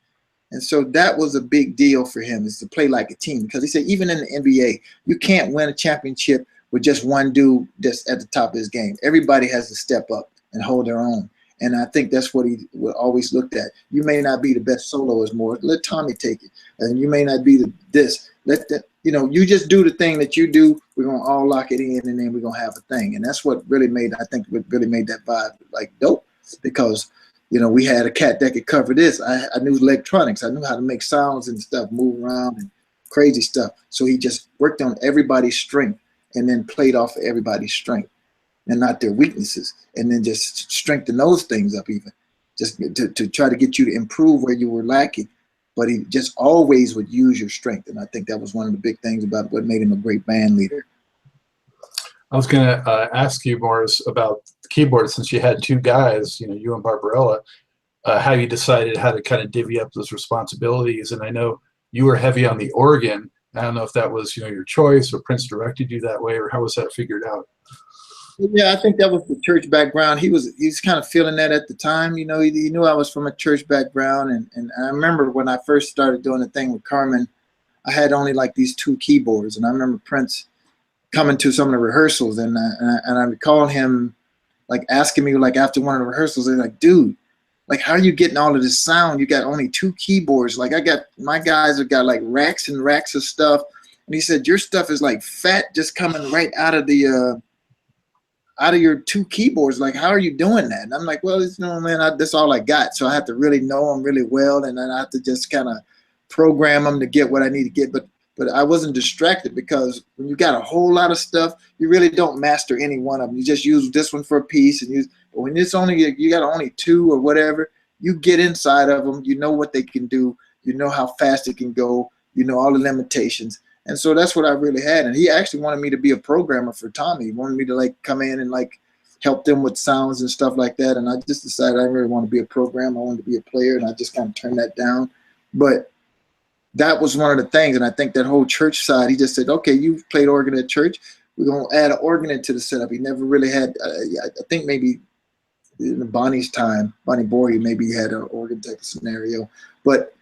And so that was a big deal for him, is to play like a team, because he said even in the NBA, you can't win a championship with just one dude just at the top of his game. Everybody has to step up and hold their own. And I think that's what he always looked at. You may not be the best soloist, more. Let Tommy take it. And you may not be this. Let that, you know, you just do the thing that you do. We're going to all lock it in, and then we're going to have a thing. And that's what really made, I think, what really made that vibe like dope, because, you know, we had a cat that could cover this. I knew electronics. I knew how to make sounds and stuff, move around and crazy stuff. So he just worked on everybody's strength and then played off of everybody's strength and not their weaknesses, and then just strengthen those things up even, just to try to get you to improve where you were lacking. But he just always would use your strength, and I think that was one of the big things about what made him a great band leader. I was going to ask you, Morris, about the keyboard, since you had two guys, you know, you and Barbarella, how you decided how to kind of divvy up those responsibilities. And I know you were heavy on the organ. I don't know if that was, you know, your choice, or Prince directed you that way, or how was that figured out? Yeah, I think that was the church background. He was kind of feeling that at the time. You know, he knew I was from a church background, and I remember when I first started doing the thing with Carmen, I had only like these two keyboards, and I remember Prince coming to some of the rehearsals, and I recall him like asking me, like after one of the rehearsals, they're like, dude, like, how are you getting all of this sound? You got only two keyboards. Like, my guys have got like racks and racks of stuff, and he said your stuff is like fat, just coming right out of the out of your two keyboards. Like, how are you doing that? And I'm like, well, you know, man, that's all I got. So I have to really know them really well, and then I have to just kind of program them to get what I need to get. But I wasn't distracted, because when you got a whole lot of stuff, you really don't master any one of them. You just use this one for a piece, and but when it's only, you got only two or whatever, you get inside of them, you know what they can do, you know how fast it can go, you know all the limitations. And so that's what I really had. And he actually wanted me to be a programmer for Tommy. He wanted me to like come in and like help them with sounds and stuff like that. And I just decided I didn't really want to be a programmer. I wanted to be a player, and I just kind of turned that down. But that was one of the things. And I think that whole church side, he just said, okay, you've played organ at church, we're going to add an organ into the setup. He never really had, I think maybe in Bonnie's time, Bonnie Borgie, maybe he had an organ type of scenario. But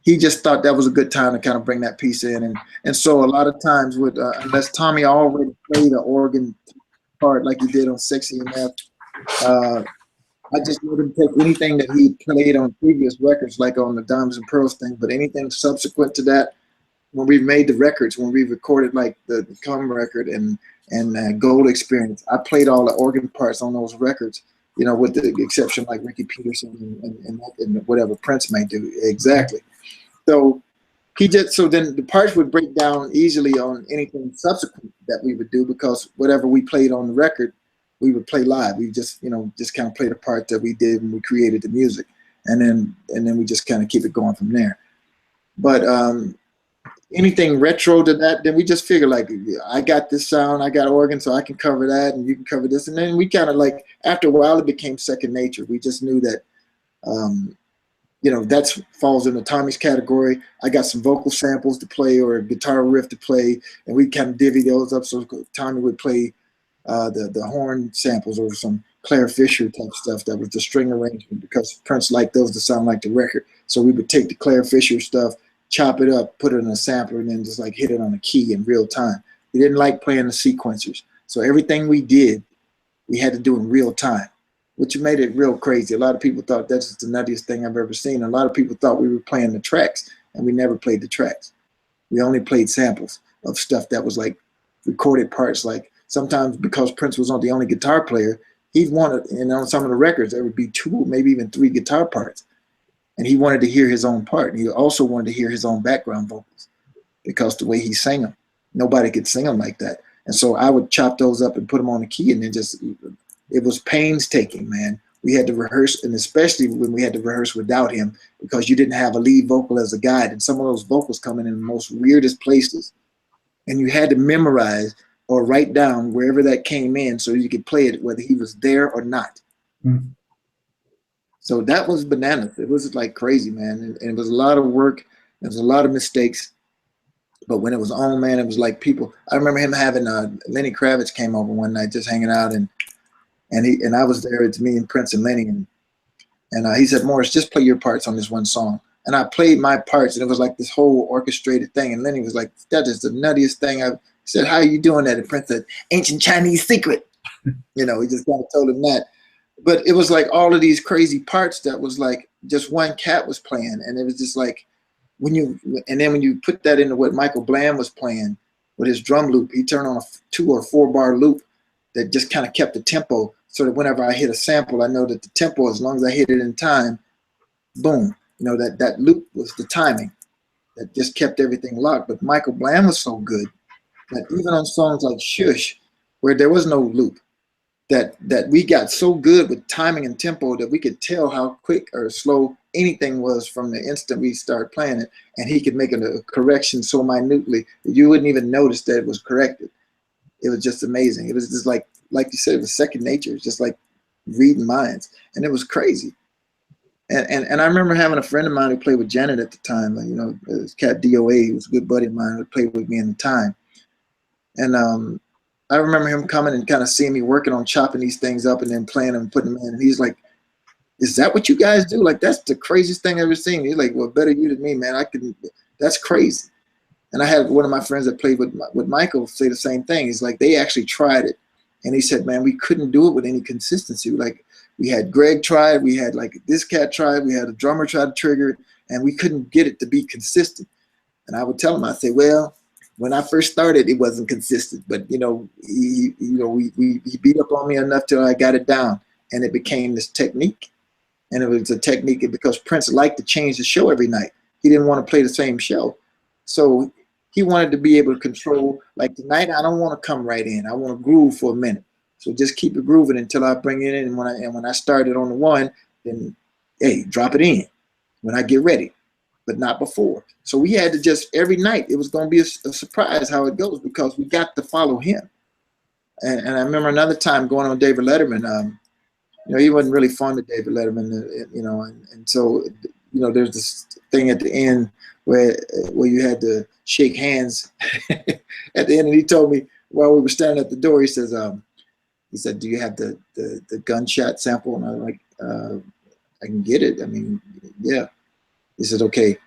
he just thought that was a good time to kind of bring that piece in. And so a lot of times with, unless Tommy already played an organ part like he did on Sexy Enough, I just let him take anything that he played on previous records, like on the Diamonds and Pearls thing, but anything subsequent to that, when we made the records, when we recorded like the Come record and Gold Experience, I played all the organ parts on those records, you know, with the exception like Ricky Peterson and whatever Prince may do. Exactly. So so then the parts would break down easily on anything subsequent that we would do, because whatever we played on the record, we would play live. We just, you know, just kind of play the part that we did when we created the music, and then we just kind of keep it going from there. But anything retro to that, then we just figure like, I got this sound, I got organ, so I can cover that, and you can cover this, and then we kind of like, after a while, it became second nature. We just knew that, you know, that falls in the Tommy's category. I got some vocal samples to play or a guitar riff to play, and we kind of divvy those up. So Tommy would play the horn samples or some Claire Fisher type stuff that was the string arrangement, because Prince liked those to sound like the record. So we would take the Claire Fisher stuff, chop it up, put it in a sampler, and then just like hit it on a key in real time. We didn't like playing the sequencers. So everything we did, we had to do in real time, which made it real crazy. A lot of people thought that's just the nuttiest thing I've ever seen. A lot of people thought we were playing the tracks, and we never played the tracks. We only played samples of stuff that was like recorded parts. Like sometimes, because Prince was not the only guitar player, he wanted, and on some of the records, there would be 2, maybe even 3 guitar parts. And he wanted to hear his own part. And he also wanted to hear his own background vocals, because the way he sang them, nobody could sing them like that. And so I would chop those up and put them on the key, and then just, it was painstaking, man. We had to rehearse, and especially when we had to rehearse without him, because you didn't have a lead vocal as a guide, and some of those vocals coming in the most weirdest places. And you had to memorize or write down wherever that came in so you could play it whether he was there or not. Mm. So that was bananas. It was like crazy, man. And it was a lot of work. There was a lot of mistakes. But when it was on, man, it was like people. I remember him having Lenny Kravitz came over one night, just hanging out, and I was there. It's me and Prince and Lenny, and he said, "Morris, just play your parts on this one song." And I played my parts, and it was like this whole orchestrated thing. And Lenny was like, "That is the nuttiest thing I've." Said, "How are you doing that?" And Prince said, "Ancient Chinese secret." You know, he just kind of told him that. But it was like all of these crazy parts that was like just one cat was playing, and it was just like when you put that into what Michael Bland was playing with his drum loop, he turned on a 2 or 4 bar loop that just kind of kept the tempo, so that whenever I hit a sample, I know that the tempo, as long as I hit it in time, boom, you know, that loop was the timing that just kept everything locked. But Michael Bland was so good that even on songs like Shush, where there was no loop, that we got so good with timing and tempo that we could tell how quick or slow anything was from the instant we started playing it, and he could make a correction so minutely that you wouldn't even notice that it was corrected. It was just amazing. It was just like you said, it was second nature. It's just like reading minds, and it was crazy. And I remember having a friend of mine who played with Janet at the time, you know, this cat DOA, who was a good buddy of mine who played with me in the time. And I remember him coming and kind of seeing me working on chopping these things up and then playing them and putting them in. And he's like, "Is that what you guys do? Like, that's the craziest thing I've ever seen." He's like, "Well, better you than me, man. That's crazy." And I had one of my friends that played with Michael say the same thing. He's like, they actually tried it. And he said, "Man, we couldn't do it with any consistency. Like, we had Greg try it. We had like this cat try it. We had a drummer try to trigger it, and we couldn't get it to be consistent." And I would tell him, I say, "Well, when I first started, it wasn't consistent, but you know, he beat up on me enough till I got it down, and it became this technique." And it was a technique because Prince liked to change the show every night. He didn't want to play the same show, so he wanted to be able to control. Like tonight, I don't want to come right in. I want to groove for a minute. So just keep it grooving until I bring it in. And when I started on the one, then hey, drop it in when I get ready, but not before. So we had to just every night. It was going to be a surprise how it goes because we got to follow him. And I remember another time going on David Letterman. You know, he wasn't really fond of David Letterman. You know, and so you know, there's this thing at the end where you had to shake hands at the end, and he told me while we were standing at the door, he said, "Do you have the gunshot sample?" And I was like, "I can get it. I mean, yeah." He said, "Okay."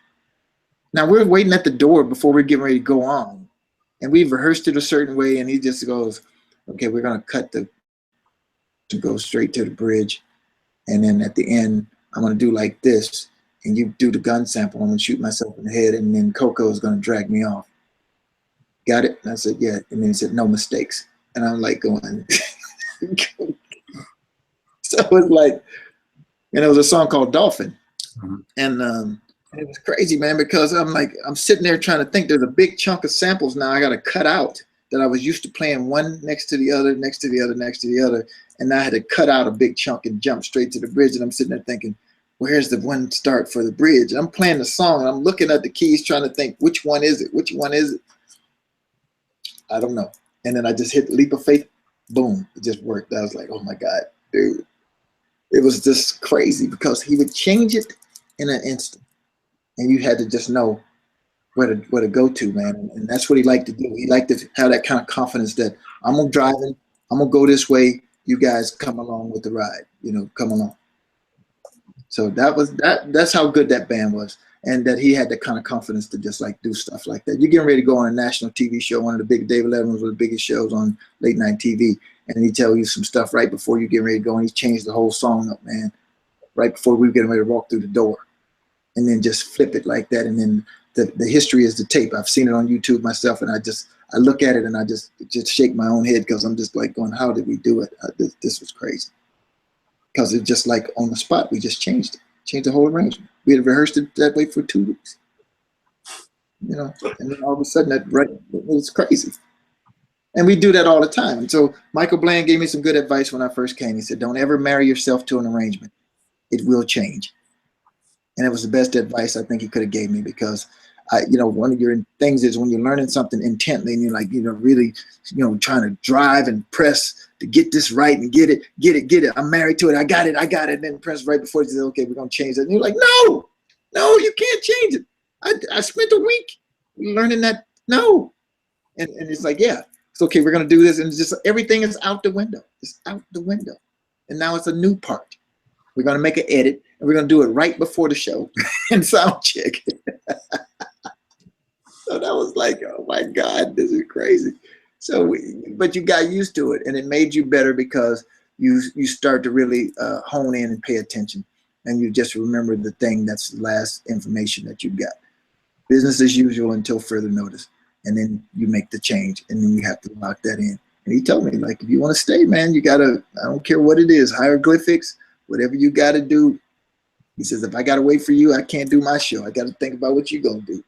Now we're waiting at the door before we're getting ready to go on, and we've rehearsed it a certain way, and he just goes, "Okay, we're gonna cut to go straight to the bridge, and then at the end, I'm gonna do like this, and you do the gun sample. I'm gonna shoot myself in the head, and then Coco is gonna drag me off. Got it? And I said, yeah. And then he said, no mistakes. And I'm like going, so it was like, and it was a song called Dolphin. And it was crazy, man, because I'm sitting there trying to think. There's a big chunk of samples now I got to cut out that I was used to playing one next to the other, next to the other, next to the other. And I had to cut out a big chunk and jump straight to the bridge. And I'm sitting there thinking, where's the one start for the bridge? And I'm playing the song and I'm looking at the keys trying to think, which one is it? Which one is it? I don't know. And then I just hit leap of faith. Boom. It just worked. I was like, oh my God, dude. It was just crazy because he would change it in an instant. And you had to just know where to go to, man. And that's what he liked to do. He liked to have that kind of confidence that I'm gonna driving, I'm gonna go this way, you guys come along with the ride, you know, come along. So that's how good that band was. And that he had that kind of confidence to just like do stuff like that. You're getting ready to go on a national TV show, one of the big, David Letterman was one of the biggest shows on late night TV. And he tell you some stuff right before you get ready to go. And he changed the whole song up, man, right before we were getting ready to walk through the door. And then just flip it like that. And then the history is the tape. I've seen it on YouTube myself. And I look at it and I just shake my own head because I'm just like going, how did we do it? This was crazy. Because it's just like on the spot, we just changed it. Changed the whole arrangement. We had rehearsed it that way for 2 weeks. You know, and then all of a sudden it was crazy. And we do that all the time. And so Michael Bland gave me some good advice when I first came. He said, don't ever marry yourself to an arrangement. It will change. And it was the best advice I think he could have gave me because you know, one of your things is when you're learning something intently and you're like, you know, really, you know, trying to drive and press to get this right and get it. I'm married to it. I got it. And then press right before you say, okay, we're going to change it. And you're like, no, you can't change it. I spent a week learning that. No. And it's like, yeah, it's okay. We're going to do this. And it's just everything is out the window. It's out the window. And now it's a new part. We're going to make an edit and we're going to do it right before the show and sound check. So that was like, oh my God, this is crazy. So, but you got used to it and it made you better because you start to really hone in and pay attention and you just remember the thing that's the last information that you got. Business as usual until further notice. And then you make the change and then you have to lock that in. And he told me, like, if you want to stay, man, you got to, I don't care what it is, hieroglyphics, whatever you got to do. He says, if I got to wait for you, I can't do my show. I got to think about what you're going to do.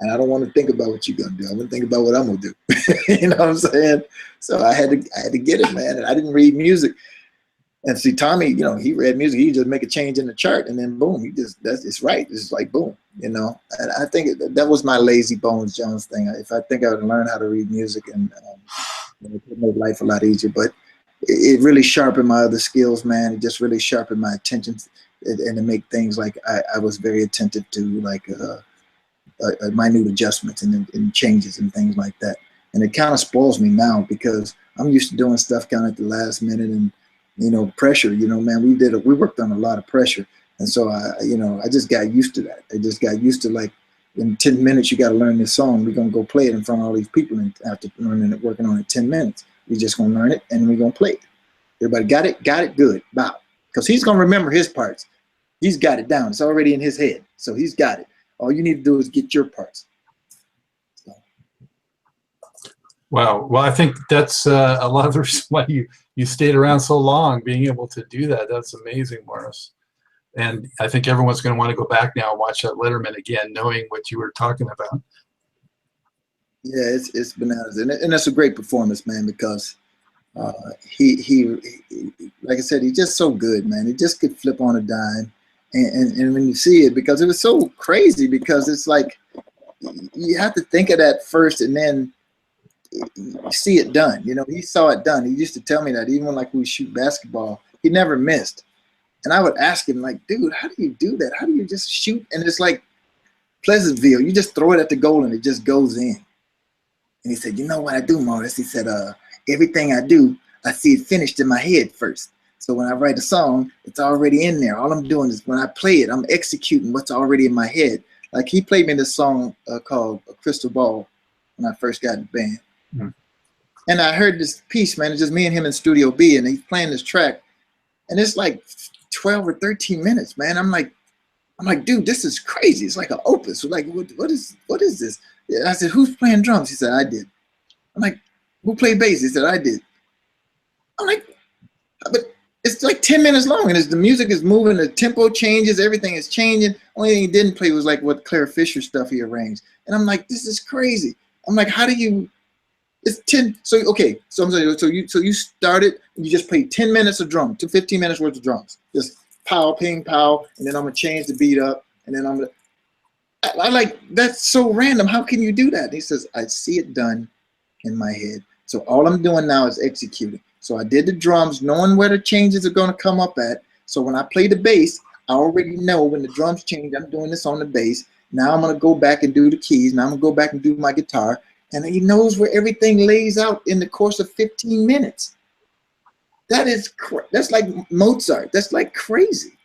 And I don't want to think about what you're going to do. I want to think about what I'm going to do. You know what I'm saying? So I had to get it, man. And I didn't read music. And see, Tommy, you know, he read music. He just make a change in the chart and then boom, it's right. It's like boom, you know. And I think that was my lazy bones Jones thing. If I think I would learn how to read music and it would make life a lot easier. But it really sharpened my other skills, man. It just really sharpened my attention and to make things like I was very attentive to like minute adjustments and changes and things like that. And it kind of spoils me now because I'm used to doing stuff kind of at the last minute and, you know, pressure, you know, man, we worked on a lot of pressure. And so I just got used to that. I just got used to like in 10 minutes, you got to learn this song. We're going to go play it in front of all these people. And after learning it, working on it 10 minutes, we're just going to learn it and we're going to play it. Everybody got it? Got it? Good. Bow. Because he's going to remember his parts. He's got it down. It's already in his head. So he's got it. All you need to do is get your parts. So. Wow. Well, I think that's a lot of the reason why you stayed around so long, being able to do that. That's amazing, Morris. And I think everyone's going to want to go back now and watch that Letterman again, knowing what you were talking about. Yeah, it's bananas. And it's a great performance, man, because he like I said, he's just so good, man. He just could flip on a dime. And when you see it, because it was so crazy, because it's like you have to think of that first and then you see it done. You know, he saw it done. He used to tell me that even when like we shoot basketball, he never missed. And I would ask him like, dude, how do you do that? How do you just shoot? And it's like Pleasantville. You just throw it at the goal and it just goes in. And he said, you know what I do, Morris? He said, everything I do, I see it finished in my head first. So when I write a song, it's already in there. All I'm doing is when I play it, I'm executing what's already in my head. Like he played me this song called Crystal Ball when I first got in the band. Mm-hmm. And I heard this piece, man. It's just me and him in Studio B, and he's playing this track. And it's like 12 or 13 minutes, man. I'm like, I'm like, dude, this is crazy. It's like an opus. Like, what is this? And I said, who's playing drums? He said, I did. I'm like, who played bass? He said, I did. I'm like, but it's like 10 minutes long, and the music is moving, the tempo changes, everything is changing. Only thing he didn't play was like what Claire Fisher stuff he arranged. And I'm like, this is crazy. I'm like, how do you? It's 10. So okay. So I'm saying, so you started, and you just played 10 minutes of drum, to 15 minutes worth of drums, just pow, ping, pow, and then I'm gonna change the beat up, and then I'm gonna. I like, that's so random. How can you do that? And he says, I see it done in my head. So all I'm doing now is executing. So I did the drums, knowing where the changes are going to come up at. So when I play the bass, I already know when the drums change, I'm doing this on the bass. Now I'm going to go back and do the keys. Now I'm going to go back and do my guitar. And he knows where everything lays out in the course of 15 minutes. That's like Mozart. That's like crazy.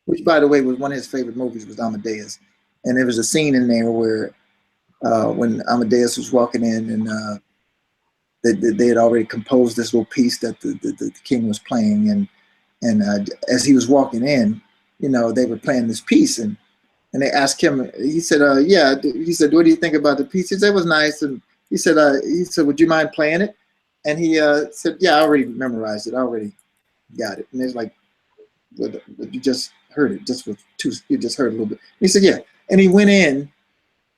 Which, by the way, was one of his favorite movies, was Amadeus. And there was a scene in there where when Amadeus was walking in, and they had already composed this little piece that the king was playing, and as he was walking in, you know, they were playing this piece, and they asked him. He said, "Yeah." He said, "What do you think about the piece?" He said, "It was nice." And he said, "Would you mind playing it?" And he said, "Yeah, I already memorized it. I already got it." And it's like, "But you just heard it, just with two. You just heard a little bit." He said, "Yeah." And he went in,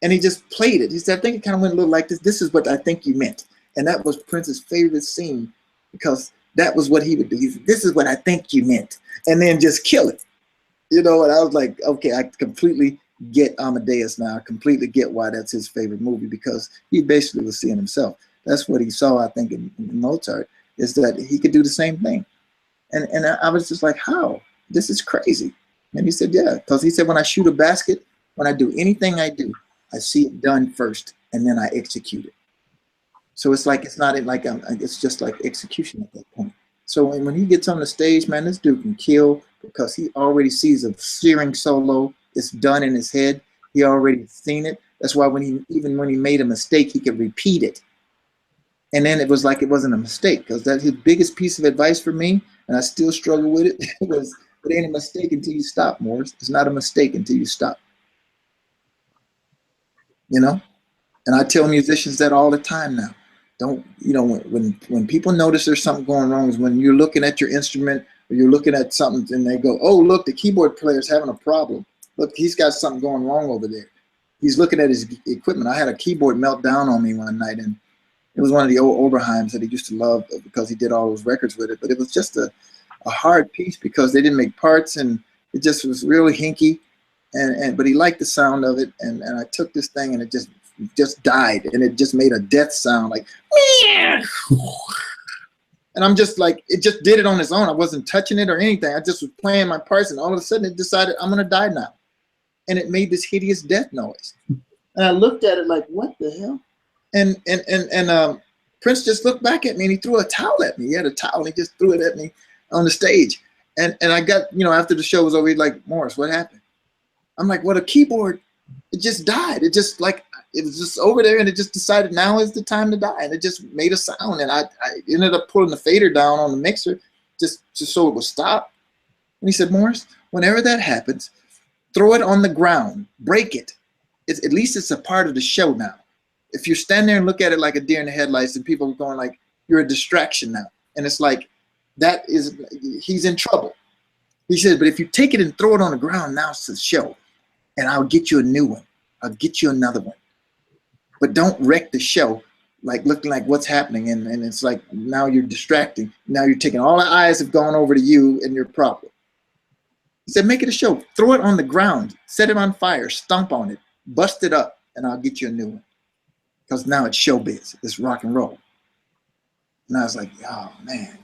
and he just played it. He said, "I think it kind of went a little like this. This is what I think you meant." And that was Prince's favorite scene, because that was what he would do. He said, "This is what I think you meant," and then just kill it. You know, and I was like, okay, I completely get Amadeus now. I completely get why that's his favorite movie, because he basically was seeing himself. That's what he saw, I think, in Mozart, is that he could do the same thing. And I was just like, how? This is crazy. And he said, yeah, because he said, when I shoot a basket, when I do anything I do, I see it done first, and then I execute it. So it's like, it's not like, it's just like execution at that point. So when he gets on the stage, man, this dude can kill, because he already sees a searing solo. It's done in his head. He already seen it. That's why even when he made a mistake, he could repeat it. And then it was like it wasn't a mistake, because that's his biggest piece of advice for me, and I still struggle with it, was it ain't a mistake until you stop, Morris. It's not a mistake until you stop. You know? And I tell musicians that all the time now. Don't, you know, when people notice there's something going wrong, is when you're looking at your instrument, or you're looking at something and they go, oh, look, the keyboard player's having a problem. Look, he's got something going wrong over there. He's looking at his equipment. I had a keyboard melt down on me one night, and it was one of the old Oberheims that he used to love, because he did all those records with it. But it was just a hard piece, because they didn't make parts, and it just was really hinky. But he liked the sound of it, and I took this thing, and it just died, and it just made a death sound, like, and I'm just like, it just did it on its own. I wasn't touching it or anything. I just was playing my parts, and all of a sudden it decided, I'm gonna die now. And it made this hideous death noise. And I looked at it like, what the hell? And Prince just looked back at me, and he threw a towel at me. He had a towel, and he just threw it at me on the stage. And I got, you know, after the show was over, he's like, Morris, what happened? I'm like, well, the keyboard, it just died. It just, like, it was just over there, and it just decided now is the time to die. And it just made a sound. And I ended up pulling the fader down on the mixer just so it would stop. And he said, Morris, whenever that happens, throw it on the ground, break it. At least it's a part of the show now. If you stand there and look at it like a deer in the headlights, and people are going like, you're a distraction now. And it's like, he's in trouble. He said, but if you take it and throw it on the ground, now it's a show. And I'll get you a new one. I'll get you another one. But don't wreck the show, like looking like what's happening. And it's like, now you're distracting. Now you're taking, all the eyes have gone over to you and your problem. He said, make it a show. Throw it on the ground. Set it on fire. Stomp on it. Bust it up. And I'll get you a new one. Because now it's showbiz. It's rock and roll. And I was like, oh, man.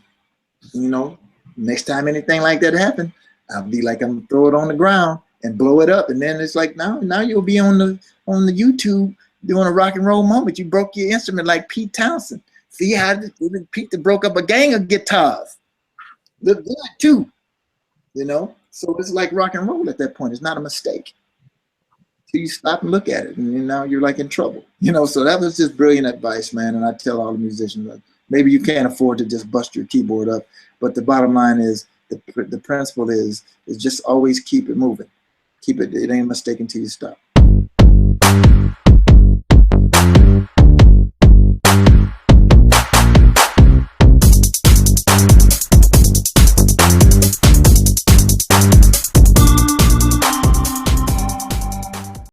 You know, next time anything like that happened, I'll be like, I'm going to throw it on the ground and blow it up. And then it's like, now you'll be on the YouTube doing a rock and roll moment. You broke your instrument like Pete Townsend. See how Pete broke up a gang of guitars. Look good too, you know? So it's like rock and roll at that point. It's not a mistake. So you stop and look at it, and now you're like in trouble, you know? So that was just brilliant advice, man. And I tell all the musicians, that maybe you can't afford to just bust your keyboard up, but the bottom line is, the principle is just always keep it moving. Keep it. It ain't a mistake until you stop.